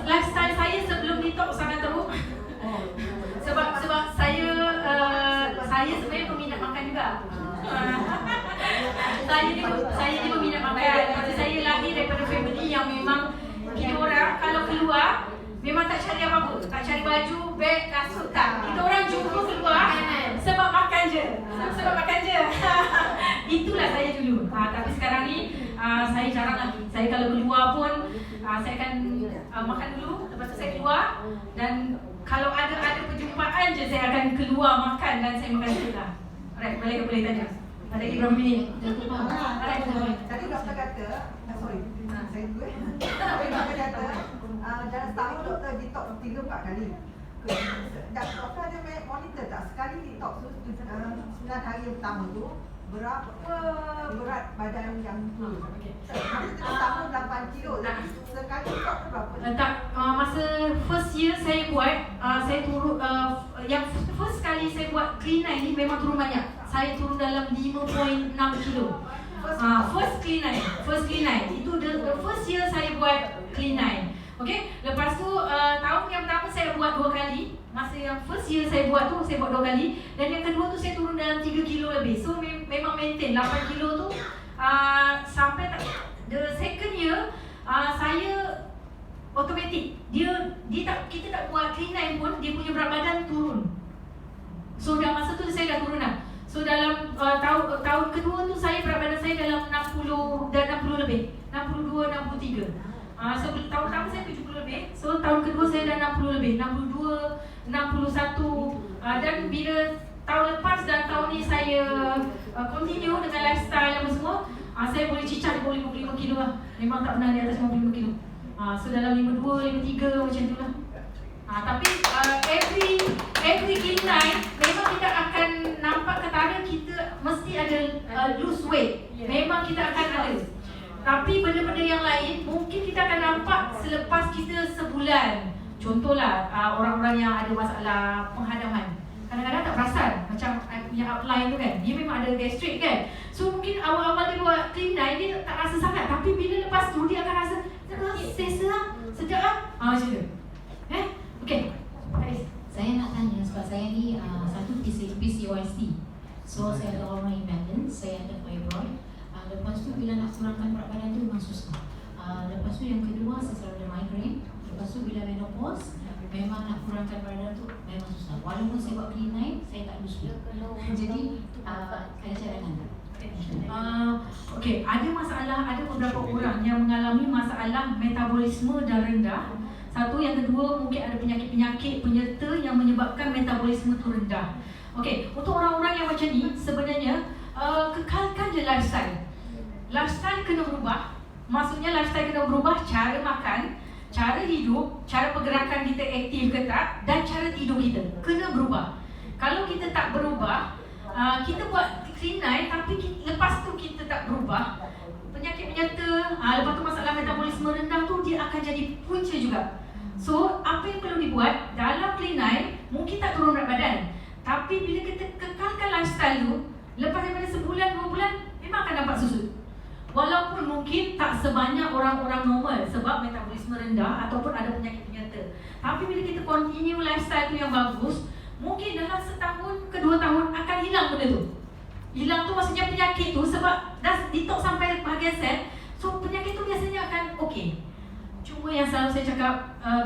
Lifestyle saya sebelum detox sangat teruk. Sebab saya sebenarnya peminat makan juga. Saya ni peminat makan. Saya lahir daripada family yang memang kita orang kalau keluar memang tak cari apa-apa, tak cari baju, beg, kasut, tak. Kita orang jumpa keluar sebab makan je. Itulah saya dulu. Tapi sekarang ni saya jarang lah. Saya kalau keluar pun saya akan makan dulu, lepas tu saya keluar. Dan kalau ada perjumpaan je saya akan keluar makan dan saya makan dulu lah. Alright, boleh tanya. Ada lagi berapa minit? Tadi doktor kata, saya dulu doktor kata dalam setahun doktor detox 3-4 kali. Doktor ada monitor tak sekali detox tu 9 hari yang pertama tu berapa berat badan yang turun? Setahun 8 kilo. Sekali detox tu berapa? Masa first year saya buat, saya turun yang first kali saya buat Clean9 ni memang turun banyak. Saya turun dalam 5.6 kilo. First Clean9 itu the first year saya buat Clean9. Okay, lepas tu tahun yang pertama saya buat 2 kali. Masa yang first year saya buat 2 kali. Dan yang kedua tu saya turun dalam 3 kilo lebih. So memang maintain 8 kilo tu sampai the second year saya automatic. Kita tak buat Clean9 pun dia punya berat badan turun. So dalam masa tu saya dah turun lah. So dalam tahun kedua tu saya berat badan saya dalam 60 lebih. 62, 63. So tahun pertama saya 70 lebih. So tahun kedua saya dah 60 lebih, 62, 61. Dan bila tahun lepas dan tahun ni saya continue dengan lifestyle apa semua, saya boleh cicak di bawah 55 kilo lah. Memang tak pernah di atas 55 kilo. So dalam 52, 53 macam tu lah. Tapi every Clean9 memang kita akan nampak ketara kita mesti ada lose weight. Memang kita akan ada. Tapi benda-benda yang lain mungkin kita akan nampak selepas kita sebulan. Contohlah orang-orang yang ada masalah penghadaman, kadang-kadang tak perasan. Macam punya outline tu kan, dia memang ada gastrik kan. So mungkin awal-awal dia buat Clean9 dia tak rasa sangat. Tapi bila lepas tu dia akan rasa selesa, sedap lah. Macam tu. Okay, saya nak tanya sebab saya ni satu PCOS. So saya ada hormone imbalance, saya ada fibroid. Lepas tu bila nak kurangkan berat badan tu memang susah. Lepas tu yang kedua saya selalu ada migraine. Lepas tu bila menopause memang nak kurangkan berat badan tu memang susah. Walaupun saya buat Clean9 saya tak lose weight. Jadi ada cadangan tak? Okay, ada masalah, ada beberapa orang yang mengalami masalah metabolisme dah rendah. Satu, yang kedua mungkin ada penyakit-penyakit penyerta yang menyebabkan metabolisme tu rendah. Okay, untuk orang-orang yang macam ni sebenarnya kekalkan je lifestyle. Lifestyle kena berubah. Maksudnya lifestyle kena berubah, cara makan, cara hidup, cara pergerakan kita aktif ke tak, dan cara tidur kita kena berubah. Kalau kita tak berubah, kita buat Clean9 tapi lepas tu kita tak berubah, penyakit penyerta, lepas tu masalah metabolisme rendah tu dia akan jadi punca juga. So apa yang perlu dibuat dalam Clean9, mungkin tak turun berat badan, tapi bila kita kekalkan lifestyle tu, Lepas daripada sebulan, 2 bulan, memang akan nampak susut. Walaupun mungkin tak sebanyak orang-orang normal sebab metabolisme rendah ataupun ada penyakit penyerta. Tapi bila kita continue lifestyle tu yang bagus, mungkin dalam setahun ke 2 tahun akan hilang benda tu. Hilang tu maksudnya penyakit tu sebab dah detox sampai bahagian sel. So penyakit tu biasanya akan okey. Cuma yang selalu saya cakap,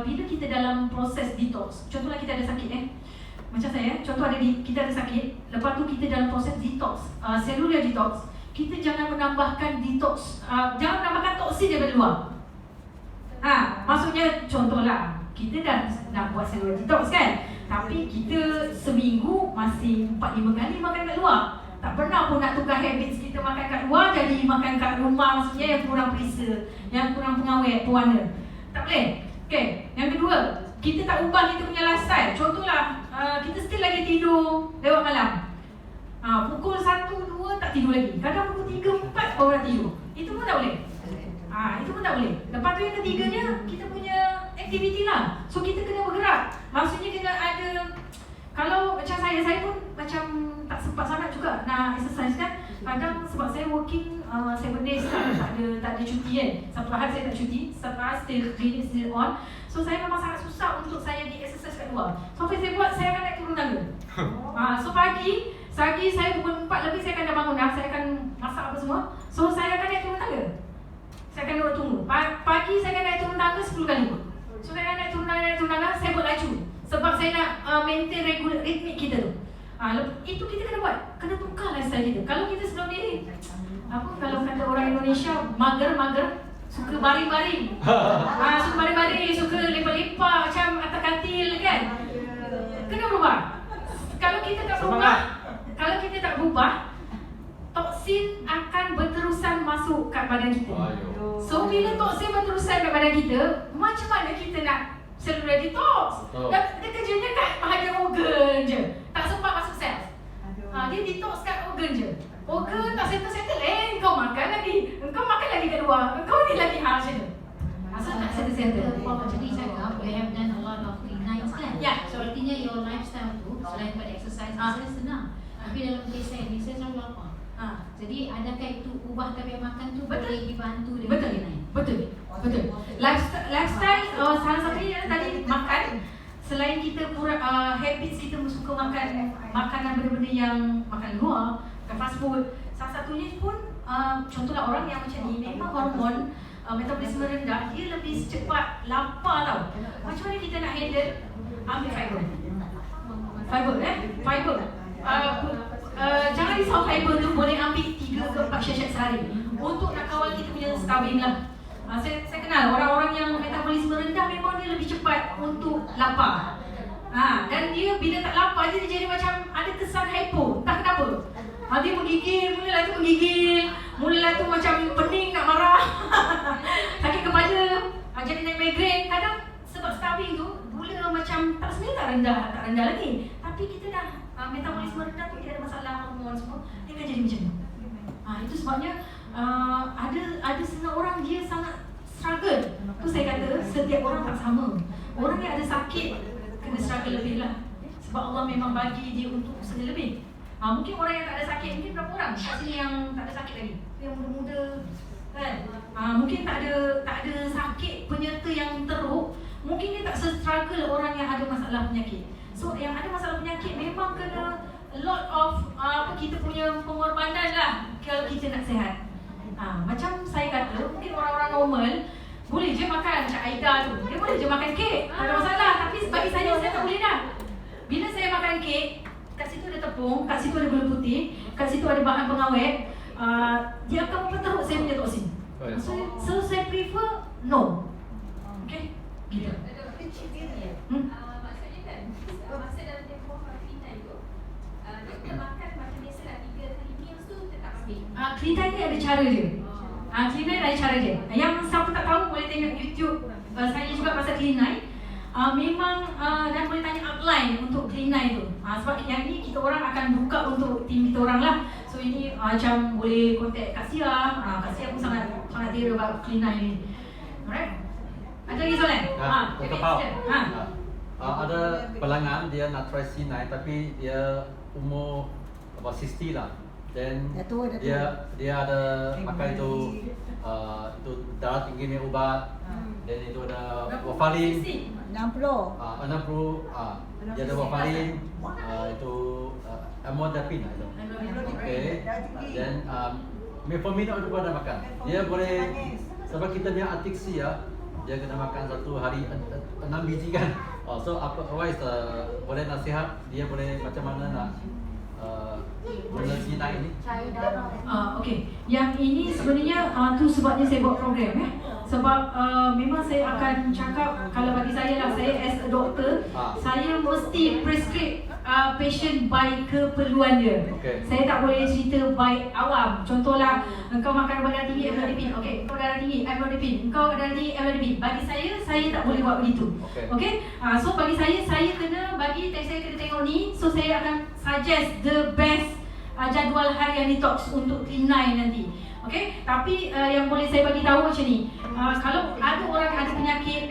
bila kita dalam proses detox, contohlah kita ada sakit macam saya, contoh kita ada sakit, lepas tu kita dalam proses detox, cellular detox, kita jangan menambahkan detox, jangan menambahkan toksin daripada luar. Maksudnya contohlah, kita dah nak buat cellular detox kan, tapi kita seminggu masih 4-5 kali makan kat luar. Tak pernah pun nak tukar habits kita makan kat luar jadi makan kat rumah, maksudnya yang kurang perisa, yang kurang pengawet, pewarna. Tak boleh. Okay, yang kedua, kita tak ubah kita punya lifestyle. Contohlah, kita still lagi tidur lewat malam. Pukul 1, 2 tak tidur lagi. Kadang pukul 3, 4 baru nak tidur. Itu pun tak boleh. Itu pun tak boleh. Lepas tu yang ketiganya, kita punya aktiviti lah. So kita kena bergerak. Maksudnya kena ada, kalau macam saya pun macam tak sempat sangat juga nak exercise kan. Kadang sebab saya working 7 days tak ada cuti kan. Satu Ahad saya tak cuti, satu Ahad clinic still on. So saya memang sangat susah untuk saya di exercise kat luar. So apa saya buat, saya akan naik turun tangga. So pagi saya pukul 4 lebih saya akan dah bangun dah. Saya akan masak apa semua. So saya akan naik turun tangga. Saya akan duduk tunggu. Pagi saya akan naik turun tangga 10 kali. So saya akan naik turun tangga, saya buat laju. Sebab saya nak maintain regular ritmik kita tu. Itu kita kena buat. Kena tukar lifestyle kita. Kalau kita sebelum ni, kalau kata orang Indonesia, mager, suka baring-baring. Suka baring-baring, suka lepak-lepak macam atas katil kan. Kena berubah. Kalau kita tak berubah, toksin akan berterusan masuk kat badan kita. So bila toksin berterusan kat badan kita, macam mana kita nak cellular detox? Dia kerjanya kat bahagian organ je. Tak sempat masuk sel. Dia detox kat organ je. Organ tak settle, kau makan lagi. Engkau makan lagi kat luar. Engkau ni lagi macam tu. So tak settle. Macam ni cakap, we have done a lot of nights kan? Ya. So artinya your lifestyle tu, selain pada exercise, exercise senang. Tapi dalam kes saya ni, saya selalu lapar. Jadi adakah itu ubah tabiat makan tu boleh dibantu dengan lain? Betul. Lifestyle salah satunya tadi makan. Selain kita habits kita suka makan makanan benda-benda yang makan luar, makan fast food. Salah satunya pun contohlah orang yang macam ni memang hormon metabolisme rendah, dia lebih cepat lapar tau. Macam mana kita nak handle? Ambil fiber. Jangan risau fiber tu, boleh ambil 3 ke 4 sachet sehari untuk nak kawal kita punya starving lah. Saya kenal orang-orang yang metabolisme rendah memang dia lebih cepat untuk lapar. Dan dia bila tak lapar dia jadi macam ada kesan hypo, entah kenapa. Dia menggigil, mulalah tu macam pening nak marah. Sakit kepala, jadi naik migraine. Kadang sebab starving tu gula macam sebenarnya tak rendah lagi. Tapi kita dah metabolisme rendah tu, dia ada masalah hormon semua, dia akan jadi macam tu. Itu sebabnya ada setengah orang dia sangat struggle. Tu saya kata setiap orang tak sama. Orang yang ada sakit kena struggle lebih lah. Sebab Allah memang bagi dia untuk usaha lebih. Mungkin orang yang tak ada sakit, mungkin berapa orang kat sini yang tak ada sakit lagi? Yang muda-muda kan? Mungkin tak ada sakit penyerta yang teruk. Mungkin dia tak se-struggle orang yang ada masalah penyakit. So yang ada masalah penyakit memang kena a lot of kita punya pengorbanan lah kalau kita nak sihat. Macam saya kata, mungkin orang-orang normal boleh je makan macam Aida tu. Dia boleh je makan kek, tak ada masalah. Tapi bagi saya tak boleh dah. Bila saya makan kek, kat situ ada tepung, kat situ ada gula putih, kat situ ada bahan pengawet, dia akan memperteruk saya punya toksin. So saya prefer no. Okay? Gitu. Maksudnya kan, masa dalam tempoh clean time tu, doktor makan macam biasa lah 3 kali meals tu tetap ambil. Clean time ni ada cara dia. Clean time ada cara dia. Yang siapa tak tahu boleh tengok YouTube saya juga pasal clean night. Memang dan boleh tanya outline untuk clean night tu. Sebab yang ni kita orang akan buka untuk tim kita orang lah. So ini macam boleh contact Kak Sia. Kak Sia pun sangat dear about clean night ni. Alright? Ada lagi soalan? Dr. Pau. Ada pelanggan dia nak try C9 tapi dia umur about 60 lah. Then Dah tua, dah dia ada pakai itu darah tinggi ni ubat. Dan itu ada warfarin. 60. 60 dia ada warfarin, itu amlodipine itu. Okay. Dan metformin itu pun ada makan. Dia boleh sebab kita punya adiksi ya, dia kena makan satu hari 6 biji kan. So what is boleh nasihat dia boleh macam mana nak Cina ini? Okey, yang ini sebenarnya tu sebabnya saya buat program sebab memang saya akan cakap, kalau bagi saya lah, saya as a doktor, saya mesti prescribe patient by keperluan dia. Saya tak boleh cerita by awam. Contohlah, engkau makan darah tinggi amlodipine. Okey, engkau darah tinggi amlodipine. Engkau darah tinggi amlodipine. Bagi saya tak boleh buat begitu. Okey. So bagi saya kena bagi, saya kena tengok ni. So saya akan suggest the best jadual harian detox untuk Clean9 nanti. Okey, tapi yang boleh saya bagi tahu macam ni. Kalau ada orang yang ada penyakit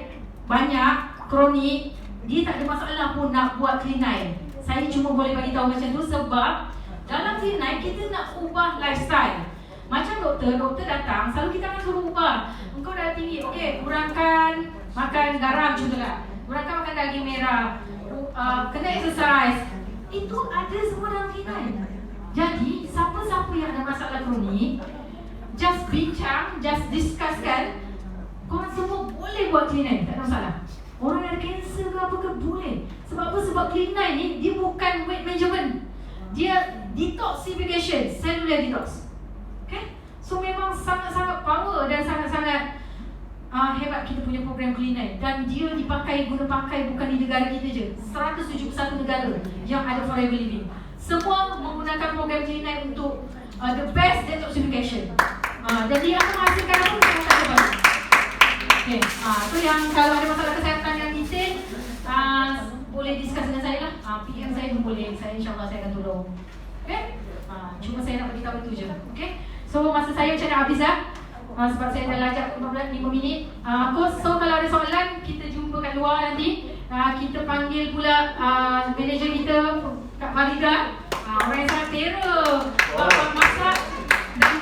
banyak, kronik, dia tak ada masalah pun nak buat Clean9. Saya cuma boleh bagi tahu macam tu sebab dalam Clean9 kita nak ubah lifestyle. Macam doktor datang, selalu kita akan suruh ubah. Engkau dah tinggi, okey, kurangkan makan garam contohlah. Kurangkan makan daging merah. Kena exercise. Itu ada semua dalam Clean9. Jadi, siapa-siapa yang ada masalah kronik, just bincang, just discusskan, korang semua boleh buat Clean9, tak ada masalah. Orang yang ada kanser ke apa ke boleh. Sebab apa? Sebab Clean9 ni, dia bukan weight management. Dia detoxification, cellular detox. Okay? So memang sangat-sangat power dan sangat-sangat hebat kita punya program Clean9. Dan dia guna pakai bukan di negara kita je, 171 negara yang ada forever living. Semua menggunakan program Clean9 untuk the best detoxification. Dan dia akan menghasilkan apa? Kesihatan terbaik. Okay. Tu yang kalau ada masalah kesihatan yang detail, boleh discuss dengan saya lah. PM saya pun boleh. InsyaAllah saya akan tolong. Okay? Cuma saya nak beritahu itu je. Okay? So masa saya macam nak habis lah. Sebab saya dah lajak 5 minit. So kalau ada soalan, kita jumpa kat luar nanti. Kita panggil pula manager kita, Kak Farida. Orang yang sangat terror buat masak. Dan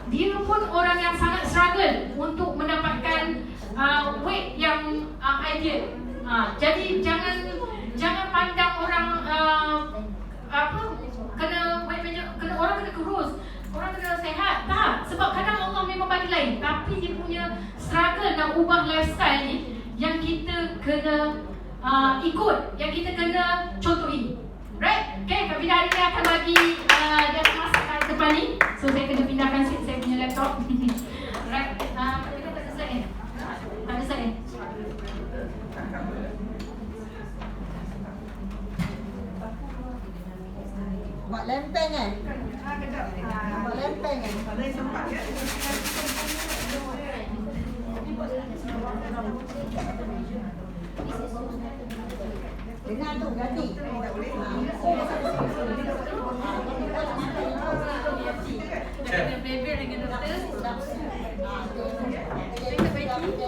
dia pun orang yang sangat struggle untuk mendapatkan weight yang ideal. Jadi jangan pandang orang kena weight management, kena orang kena kurus, orang kena sehat. Tak, sebab kadang Allah memang bagi lain. Tapi dia punya struggle nak ubah lifestyle ni yang kita kena ikut, yang kita kena contohi. Right? Okay, Kak Vida hari ni akan bagi dia akan masak kat depan ni. So saya kena pindahkan saya punya laptop. Right? Kita ada slide ni. Ada slide ni. Buat lempeng kan? Buat lempeng kan? Ada yang sempat ya? Dengar tu, ganti. Tak boleh. Kena prepare dengan doktor. Kita baiki.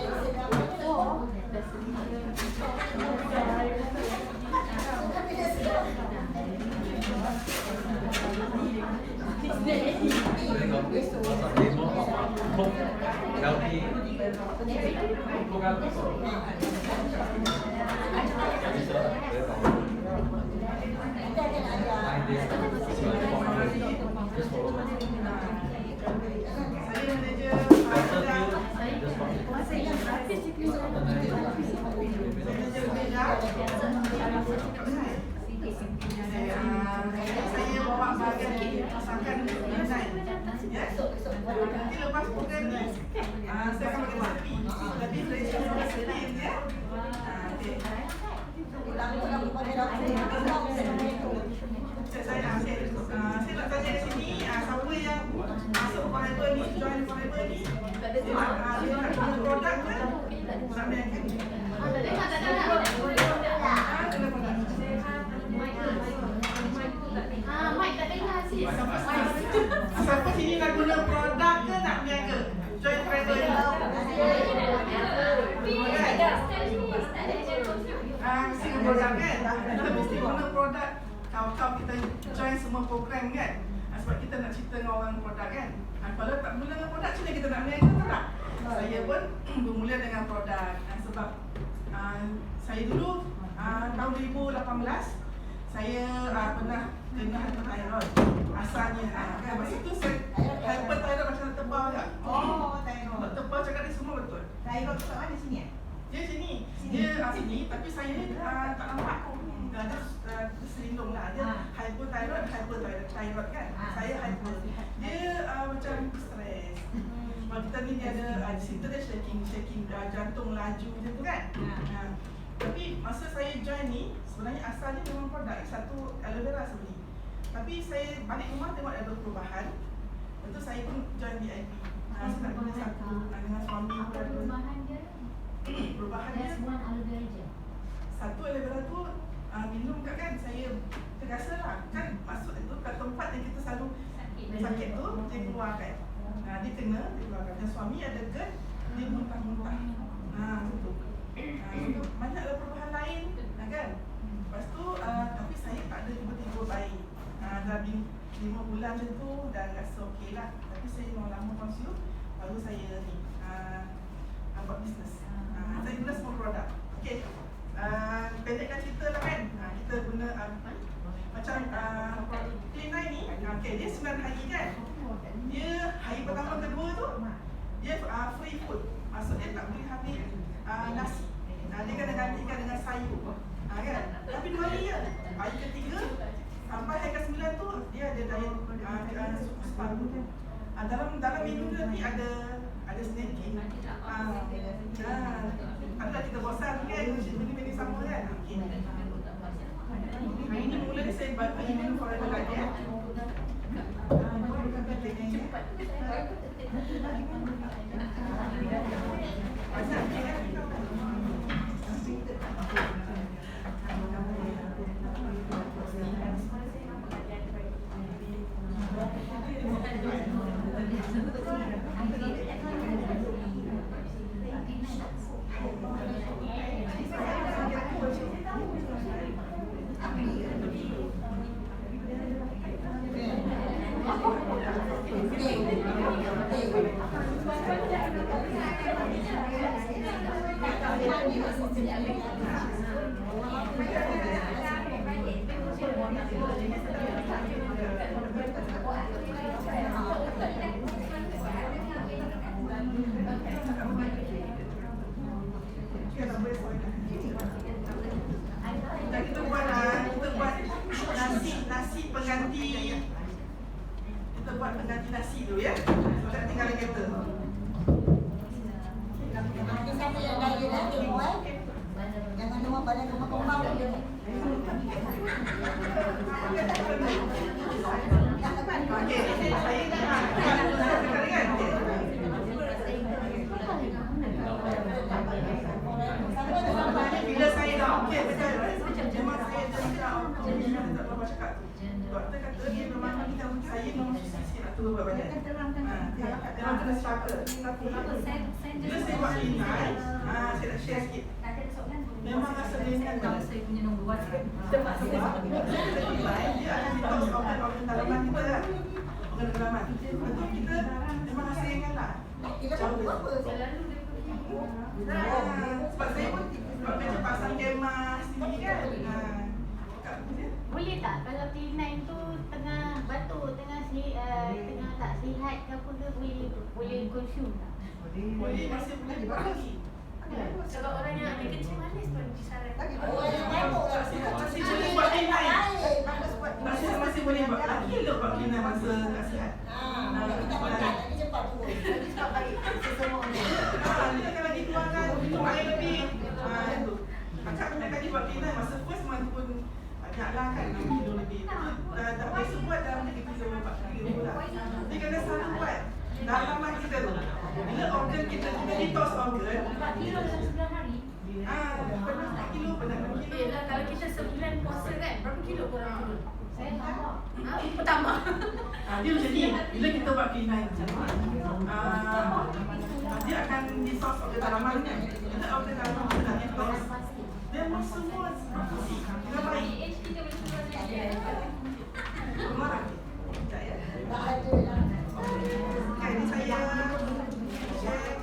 Saya bawa bahagian masakan Clean9 ya. Nanti lepas program ni saya akan bagi resipi. Tapi saya akan sedih ya. Saya nak tanya di sini siapa yang masuk forever ni, join forever ni, dia nak guna produk ke? Sama yang ni. Siapa sini nak guna produk ke nak berniaga? Join forever ni. Mesti guna produk. Kalau kita join semua program kan, nak cerita dengan orang produk kan. Kalau tak mula dengan produk, macam mana kita nak berniaga tak? Saya pun bermula dengan produk sebab saya dulu tahun 2018 saya pernah kena hyperthyroid asalnya kan. Masa tu saya hyperthyroid macam nak tebal tak? Oh, thyroid. Doktor Pau cakap ni semua betul. Thyroid tu kat mana sini ya? Dia sini. Dia sini tapi saya tak nampak. Dia terselindung lah. Dia hypothyroid kan. Saya hyper. Dia macam stres. Kalau kita ni dia ada di situ dia shaking jantung laju macam tu kan. Tapi masa saya join ni sebenarnya asalnya memang produk satu aloe vera saya beli. Tapi saya balik rumah tengok ada perubahan. Lepas tu saya pun join VIP. Saya nak guna satu dengan suami. Apa perubahan dia? Perubahan dia Just one aloe vera je. satu aloe vera tu minum kan saya terasa lah kan masuk itu kat tempat yang kita selalu sakit tu dia keluarkan. Dia kena dia keluarkan. Dan suami ada GERD dia muntah-muntah. Itu. Itu banyaklah perubahan lain kan. Lepas tu tapi saya tak ada tiba-tiba baik. Dah 5 bulan macam tu dan rasa okey lah. Tapi saya memang lama consume baru saya ni buat bisnes. Saya guna semua produk. Okey. Pendekkan cerita lah kan. Kita guna macam Clean9 ni. Okey, dia 9 hari kan. Dia hari pertama kedua tu dia free food. Maksudnya tak boleh ambil nasi. Dia kena gantikan dengan sayur. Kan? Tapi 2 hari je. Hari ketiga sampai hari ke-9 tu dia ada diet suku separuh. Dalam menu tu nanti ada snacking. Adalah kita bosan kan menu sama kan. Okey. Hari ni mula ni saya bagi menu forever lagi ya. Cepat. Kita buat nasi pengganti. Kita buat pengganti nasi dulu ya. Kita tinggal kereta. Siapa yang daya nanti boy? Jangan rumah badan rumah kembang dia. Okey, saya nak bila saya dah okey betul. Memang saya dah tak apa cakap tu. Doktor kata dia memang saya memang sikit nak turun berat badan. Dia kena struggle. Bila saya buat ini, saya nak share sikit. Memang rasa ringan Kalau saya punya nombor WhatsApp sebab dia ada detox organ dalaman kita kan. Organ dalaman. Betul kita memang rasa ringan lah. Kita buat apa? Sebab saya pun kerja pasang kemas sendiri kan. Boleh tak kalau Clean9 tu tengah batuk, tengah tak sihat ke apa ke boleh consume tak? Boleh masih boleh buat lagi. Kalau orang yang ambil kecil manis pun disarankan. Orang yang batuk Masih boleh buat Clean9. Masih boleh buat lagi lo buat Clean9 masa tak sihat. kita makan lagi cepat tu. Lagi cepat baik. Semua ni. Dia akan lagi keluarkan minum air lebih. Itu. Akak pernah kali buat Clean9 masa first month pun banyak lah kan 6 kilo lebih. Dah besok buat dah 3 kilo 4 kilo lah. Dia kena selalu buat dalaman kita tu. Bila organ kita detox organ 4 kilo dalam 9 hari? pernah 4 kilo, pernah 6 kilo. Yelah, kalau kita sebulan puasa kan, berapa kilo korang turun? Saya tambah. Pertama. Dia macam ni, bila kita buat Clean9 dia akan detox organ dalaman kan. Bila organ dalaman kita dah detox, dia memang semua fungsi dengan baik. Kita boleh turun lagi. Marah. Sekejap ya. Okay, ni saya share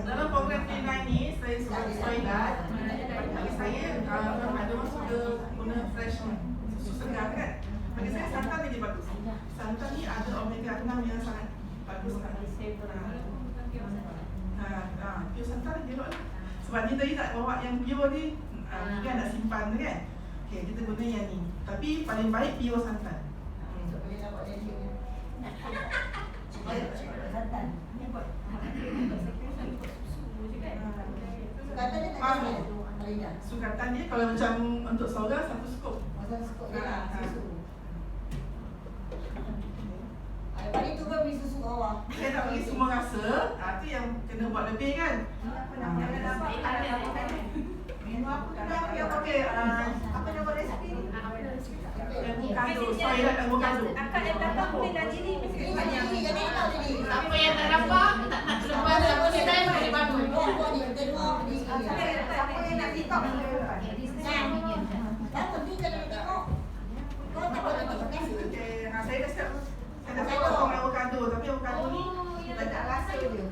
dalam program K9 ni saya sebagai toilet bagi saya ada masuk ke guna fresh susu segar kan. Bagi saya santan lagi bagus. Santan ni ada omega 6 yang sangat bagus kan. Pure santan lagi elok lah. Sebab ni tadi tak bawa yang pure ni, kan nak simpan tu kan. Okay, kita guna yang ni. Tapi paling baik pure santan. Sukatan dia kalau macam untuk seorang 1 skop. Paling tu kan beli susu bawah. Saya nak bagi semua rasa, tu yang kena buat lebih kan. Okey, Apa nama resipi ni? avocado, soy avocado. Akak yang belakang boleh dah jadi mesti banyak. Siapa yang tak dapat, tak nak terlepas dalam kedai boleh bangun. Siapa yang nak TikTok boleh lepas. Okey, saya dah siap. Saya dah siap potong avocado, tapi avocado ni Tak nak rasa dia.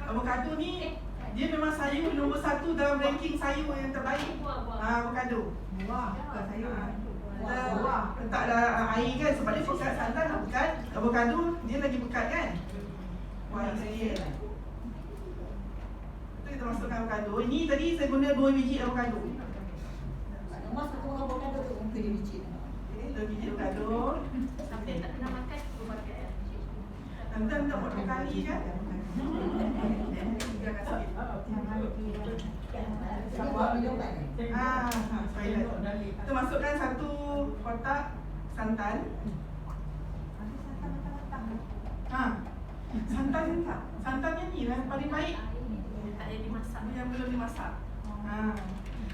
avocado ni dia memang sayur nombor 1 dalam ranking sayur yang terbaik. Avocado. Wah, bukan saya. Letaklah air kan sebab dia pekat, santan dah pekat. Avocado dia lagi pekat kan. Wah, saya. Kita masukkan avocado. Ini tadi saya guna 2 biji avocado. Masuk ke avocado tu muka dia licin. Okey, 2 biji avocado. Sampai tak pernah makan, cuba pakai. Nanti nak buat 2 kali kan. Tiga kasih. Kita masukkan 1 kotak santan. Santannya ni lah paling baik. Tak ada dimasak. Yang belum dimasak.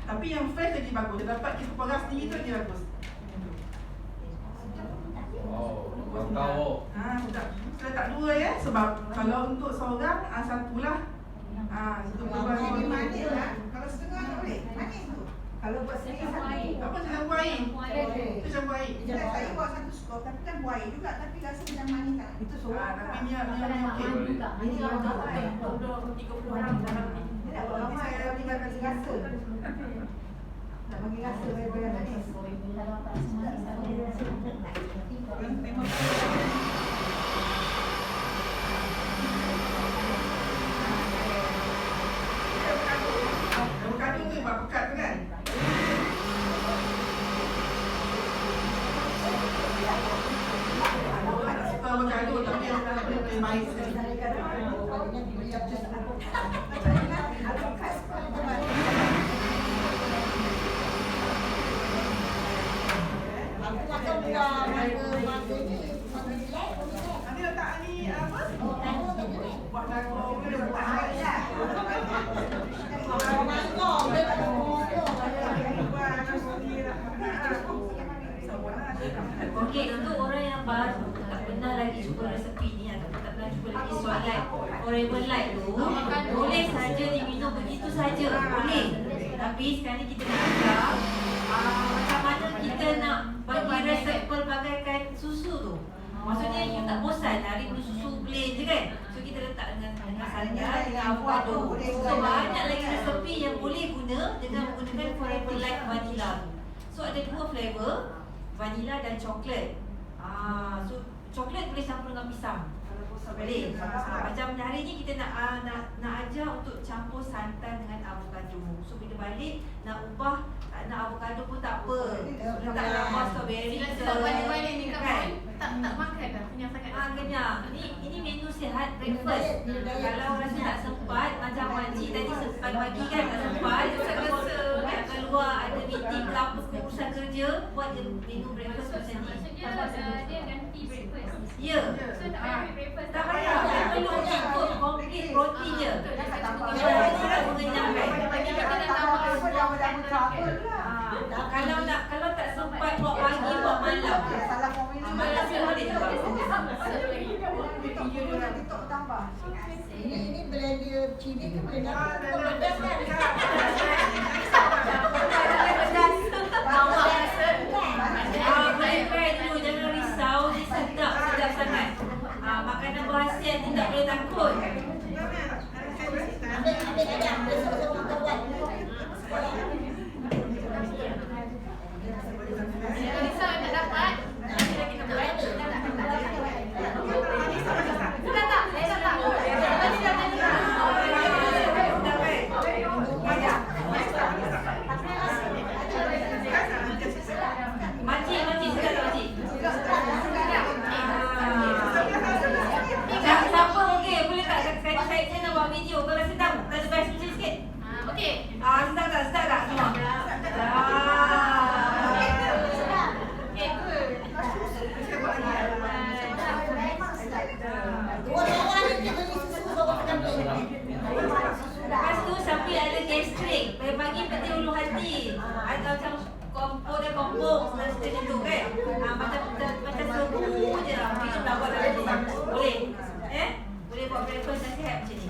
Tapi yang fresh lagi bagus. Dia dapat kita peras sendiri tu lagi bagus. Tahu. Sedap. Saya tak 2 ya. Sebab kalau untuk seorang, 1 lah. Itu Dia manis lah. Kalau setengah tak boleh. Manis tu. Kalau buat sendiri satu. apa campur air? Itu campur air. Saya buat 1 skop tapi kan buat air juga tapi rasa macam manis tak. Itu seorang. Tapi ni okey. Ini yang ramai. 30 orang dalam ni. Dia nak buat ramai kalau dia bagi rasa. Nak bagi rasa bayar-bayar manis. Avocado tu buat pekat tu kan? Tak suka avocado tapi avocado boleh baik sekali. Nanti letak ni apa? Buat daging boleh letak air lah. Okey, untuk orang yang baru tak pernah lagi cuba resepi ni atau tak pernah cuba lagi solat Forever Light tu, boleh saja diminum begitu saja, boleh. Tapi sekarang ni kita nak ajar macam mana kita nak bagi resep pelbagaikan susu tu. Maksudnya you tak bosan hari minum susu plain je kan. So kita letak dengan santan, dengan avocado. So banyak lagi resepi yang boleh guna dengan menggunakan Forever Light Vanilla tu. So ada 2 flavor, vanilla dan coklat. So coklat boleh campur dengan pisang. Boleh. Macam hari ni kita nak ajar untuk campur santan dengan avocado. So bila balik nak ubah, nak avocado pun tak apa. Letak rambut strawberry ke. Sebab balik-balik ni kan. tak makan dah, kenyang sangat. Kenyang. Ini menu sihat breakfast. Kalau rasa tak sempat, macam makcik tadi sempat pagi kan, tak sempat. Nak keluar ada meeting ke apa, urusan kerja, buat je menu breakfast macam ni. Maksudnya dia ganti breakfast. Ya. So tak payah ambil breakfast. Tak payah. Tak perlu ikut complete roti je. Sangat mengenyangkan. Bagi kita dah tambah Kalau tak sempat buat pagi, buat malam. Salah formula. Malam pun boleh juga. TikTok tambah. Ini blender cili ke blender? Pedas kan? Boleh try dulu, jangan risau. Dia sedap sangat. Makanan berhasil, tidak boleh takut. Ambil kadang, besok saya makan buat. Risau tak dapat. Sudah tak? Saya tak. Makcik, sedap tak makcik? Siapa okey? Boleh tak saya nak buat video. Kalau sedap, ada best macam sikit. Okey. Sedap tak semua? Lepas tu siapa yang ada gastrik, pagi penting ulu hati. Ada macam kompor macam tu kan. Macam seru je lah. Minum dah buat lagi. Boleh? Boleh buat breakfast nasihat macam ni.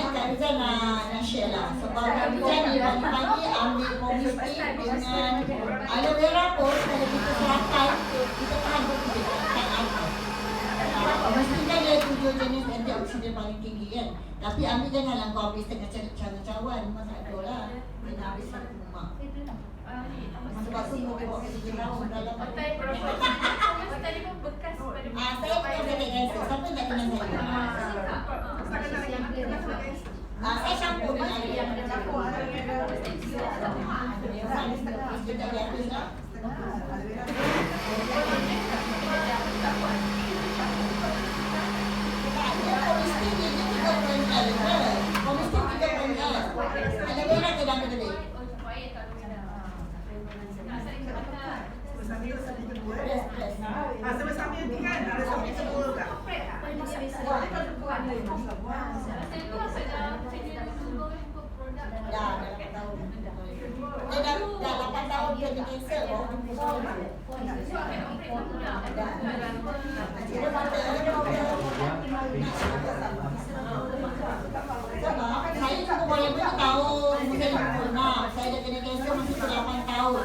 Kak Rizal nak share lah. Sebab Kak Rizal ni pagi-pagi ambil komisti dengan aloe vera pun kalau kita serahkan, kita tahan berkulit. Mestinya dia 7 jenis antioksidan paling tinggi kan. Tapi ambil janganlah kau habis tengah cawan-cawan. Memang tak ada lah. Kena habis satu rumah. Sebab semua dia buat kerja tahun dalam Hotel ni pun bekas pada saya bukan kena cancer. Siapa nak kena saya? Saya campur dengan air. Campur dia tak ada habis lah. Komisti ni dia 3.L ke? Komisti 3.L. Ada merah ke dalam kedai? Sama-sama ni kan ada sampai kedua tak? Dah 8 tahun. Dia dah 8 tahun dia ada kanser baru jumpa saya. Dia kata saya cuma boleh beli tahun mungkin 26. Saya dah kena kanser masih 8 tahun.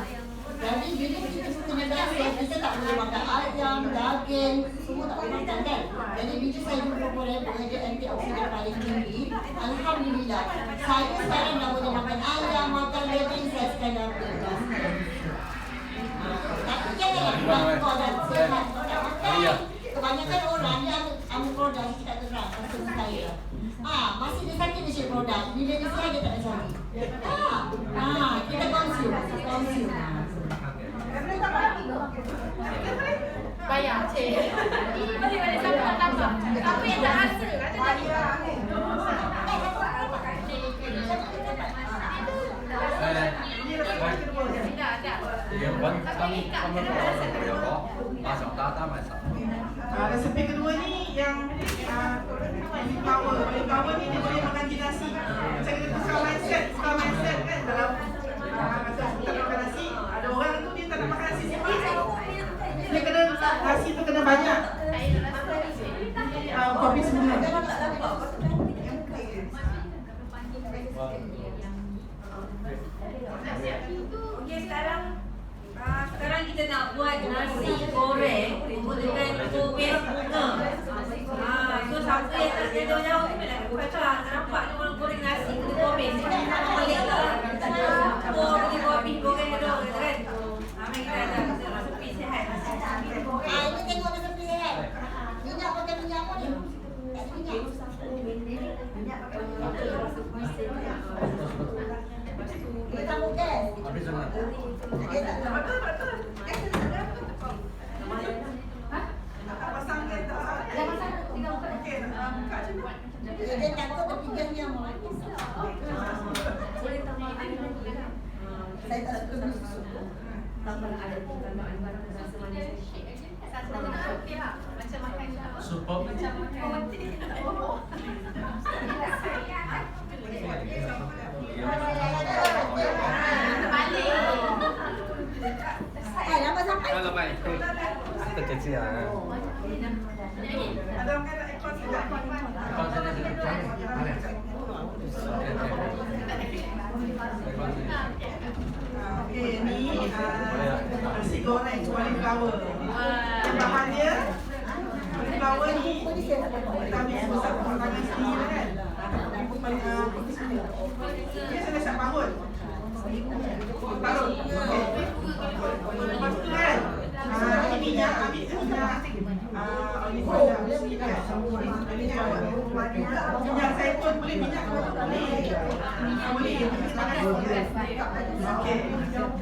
Jadi bila kita kena kanser, kita tak boleh makan ayam, daging, semua tak boleh makan kan. Jadi bila saya jumpa Forever, dia antioksidan paling tinggi. Alhamdulillah, saya sekarang dah boleh makan ayam, makan daging, saya sekarang bebas. Tapi janganlah kau dah sehat, kau dah makan. Kebanyakan orang dia ambil produk, kita tak terang, pasal saya. Masih dia sakit dia share produk. Bila dia sihat dia tak nak cari. Kita consume. bayar. Boleh tambah. Apa yang tak rasa? Ada lagi. Resepi kedua ni yang Olive power ni dia boleh makan nasi. Macam kita tukar mindset kan dalam macam kita makan nasi. Ada orang tu dia tak nak makan nasi simpan. Dia kena nasi tu kena banyak. Kopi semua. Okey, sekarang kita nak buat nasi goreng menggunakan kubis bunga. So siapa yang tak ada jauh tu nak kacau nampak dia orang goreng nasi ke kubis. Boleh ke? Boleh kubis goreng dulu kan. Mari kita ada resepi sihat. Ini tengok resepi sihat. Minyak pakai minyak apa ni? Minyak. Minyak pakai minyak. Kita tambah gas. Habis jangan. Betul. Pasang gas tak? Dah pasang 3 buka. Okey, buka je buat. Dia takut tapi gasnya mau. Boleh tambah air dan gula. Saya tak suka minum susu. Tambah ada tambahan barang rasa manis sikit aja. Satu nak okey lah. Macam makan Super. macam makan roti. Nampak sampai. Kalau baik, kita kecil lah. Ada orang kata aircon sekejap. Okey, ni nasi goreng cauliflower. Bahan dia cauliflower ni kita ambil susah tangan sendiri kan. Ni saya dah siap parut. Parut. Okey. Lepas tu kan, ni minyak, ambil minyak. Olive oil ambil sikit kan. Minyak zaitun boleh, minyak kelapa boleh. Boleh, panas sikit. Okey.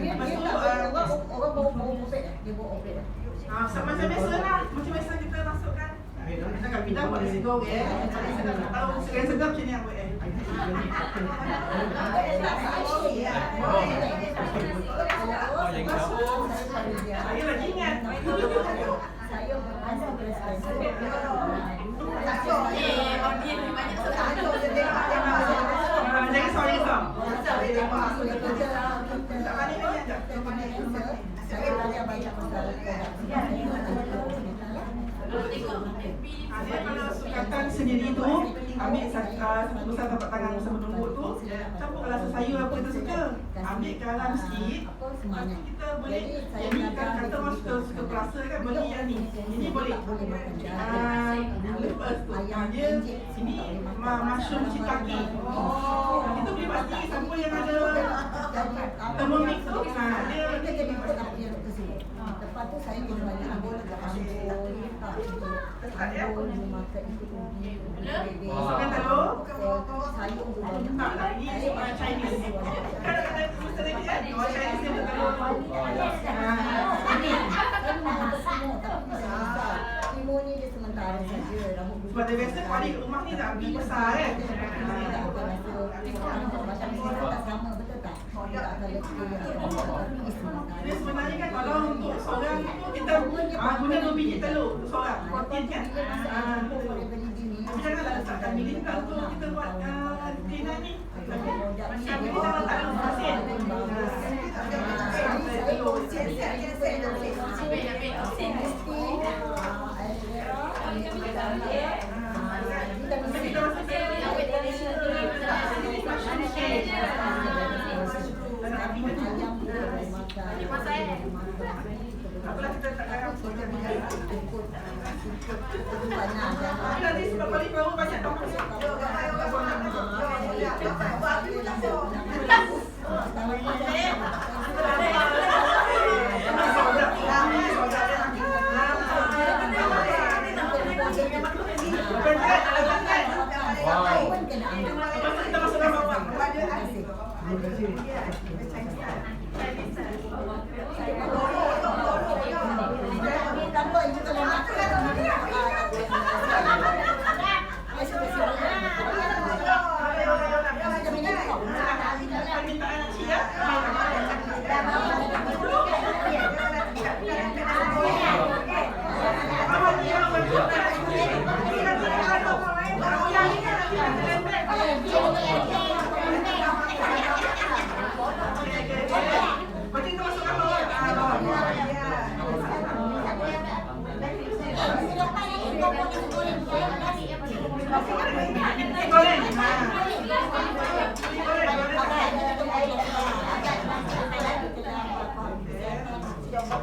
Lepas tu orang bawa opek dia bawa opek. macam biasa lah. Macam biasa kita masukkan. Kita kat bidang buat nasi goreng. Saya tak tahu segar-segar macam ni apa saya lagi ingat. Saya ada beresponsib. Jangan sorry kau. Dia kalau sukatan sendiri tu ambil satu besar tapak tangan bersama menunggu tu, campur rasa sayur apa kita suka, ambil garam sikit. Lepas tu kita boleh jadikan, kata orang suka perasa kan, boleh yang ni. Ini boleh. Lepas tu dia ini mushroom shiitake. Kita boleh buat sendiri siapa yang ada Thermomix tu. Dia jadi ikut apa yang doktor suruh. Lepas tu saya kena banyak ambul, makan itu ubi, Makan telur. sayur tu banyak. Tak lah, ni orang Chinese. Kan ada Mr. David kan? Orang Chinese dia telur. Ini saya makan semua tapi saya besar. Timur ni dia sementara saja. Sebab dia biasa kali kat rumah ni tak pergi besar kan? Saya tak akan rasa macam kita tak sama, betul tak? Kita akan letih sementara. Dia sebenarnya kan kalau untuk seorang tu kita guna 2 biji telur untuk seorang. Protein kan? Tapi janganlah letakkan militer untuk kita buat cleaner ni. Macam ni kita letak dalam pasien. Apalah kita tak garam. Nanti sebab cauliflower banyak tak masuk. Kita masukkan bawang.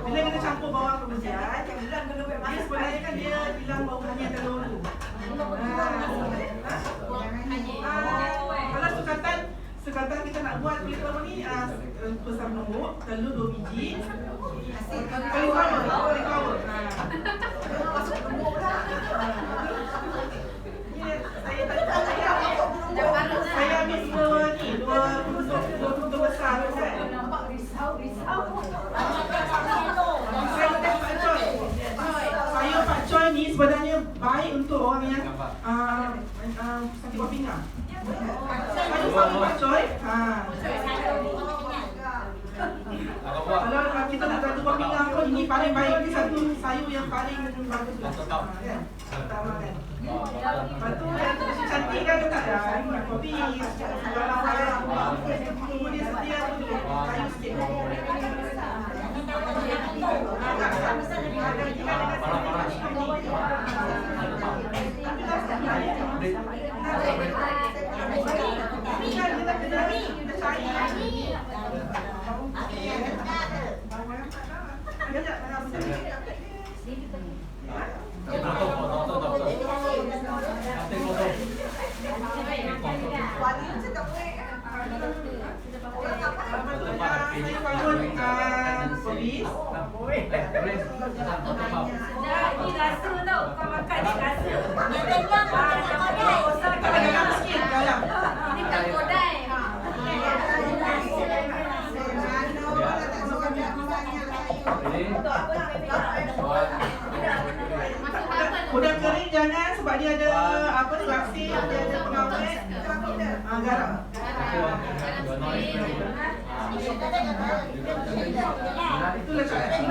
Bila kita campur bawang kemudian, dia sebenarnya kan dia hilang bau hanyut telur tu. Kalau sukatan kita nak buat cauliflower ni besar menunggu, telur 2 biji. Cauliflower. Saya ambil dua puntung besar kan. Sayur pakcoy ni sebenarnya baik untuk orang yang sakit buah pinggang. Sayur pakcoy. Kalau kita nak satu buah pinggang pun ini paling baik. Ini satu sayur yang paling bagus. Pertama kan. Lepas tu yang cantik kan letak kopi. Kalau tunggu dia setia tu kayu sikit. dia ada apa ni vaksin, dia ada pengawet, garam. Itu letak kat sini.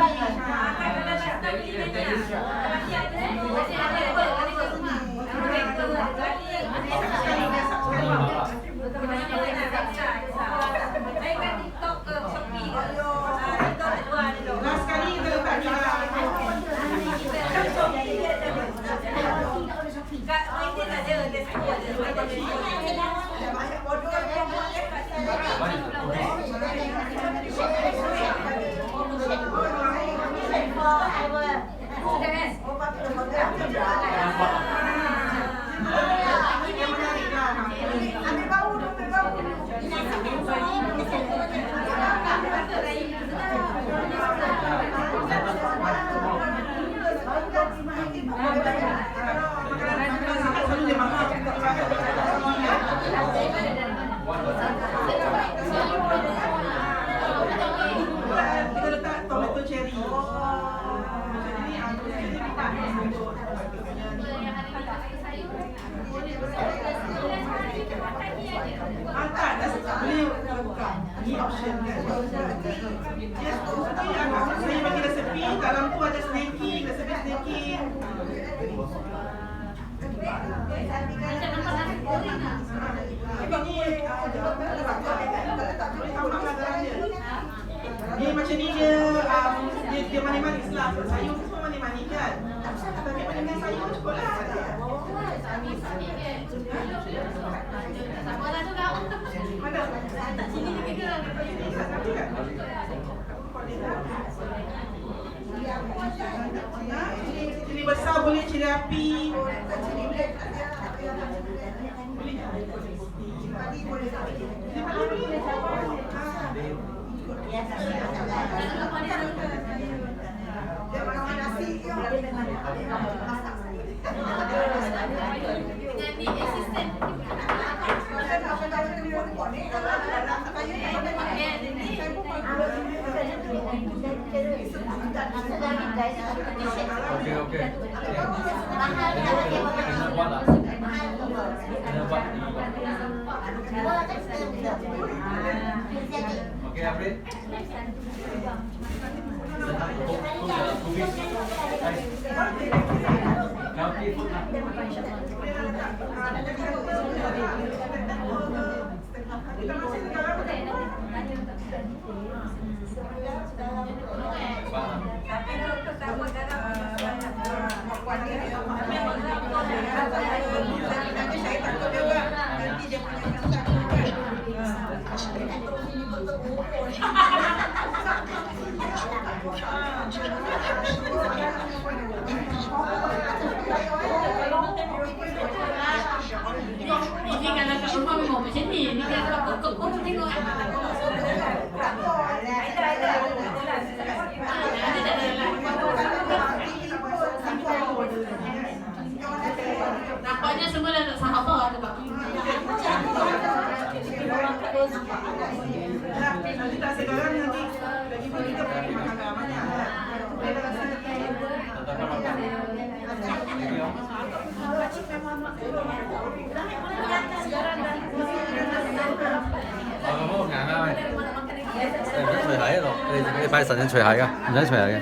Last sekali kita letak ni. Banyak bodoh yang ambil bau, ambil bau. Kita letak tomato cherry. Beli bukan. Ini option kan. Saya bagi resepi, dalam tu ada snaking, resepi snaking. Ni macam ni dia manis-manis lah. Sayur semua manis-manis kan. Tapi manis-manis sayur cukup lah. Mana? Tak sini juga ke? Cili besar boleh, cili api. Okey. Okey, Afrin. Ini kalau kat rumah memang macam ni. Ni kalau kau tengok kan. Nampaknya semua dah tak sahabat tu, Pak. Nanti tak sekarang nanti lagi pun kita pergi makan banyak. Không ngàn ơi. Em rất 除鞋咯，你快啲神神除鞋㗎，唔使除鞋嘅。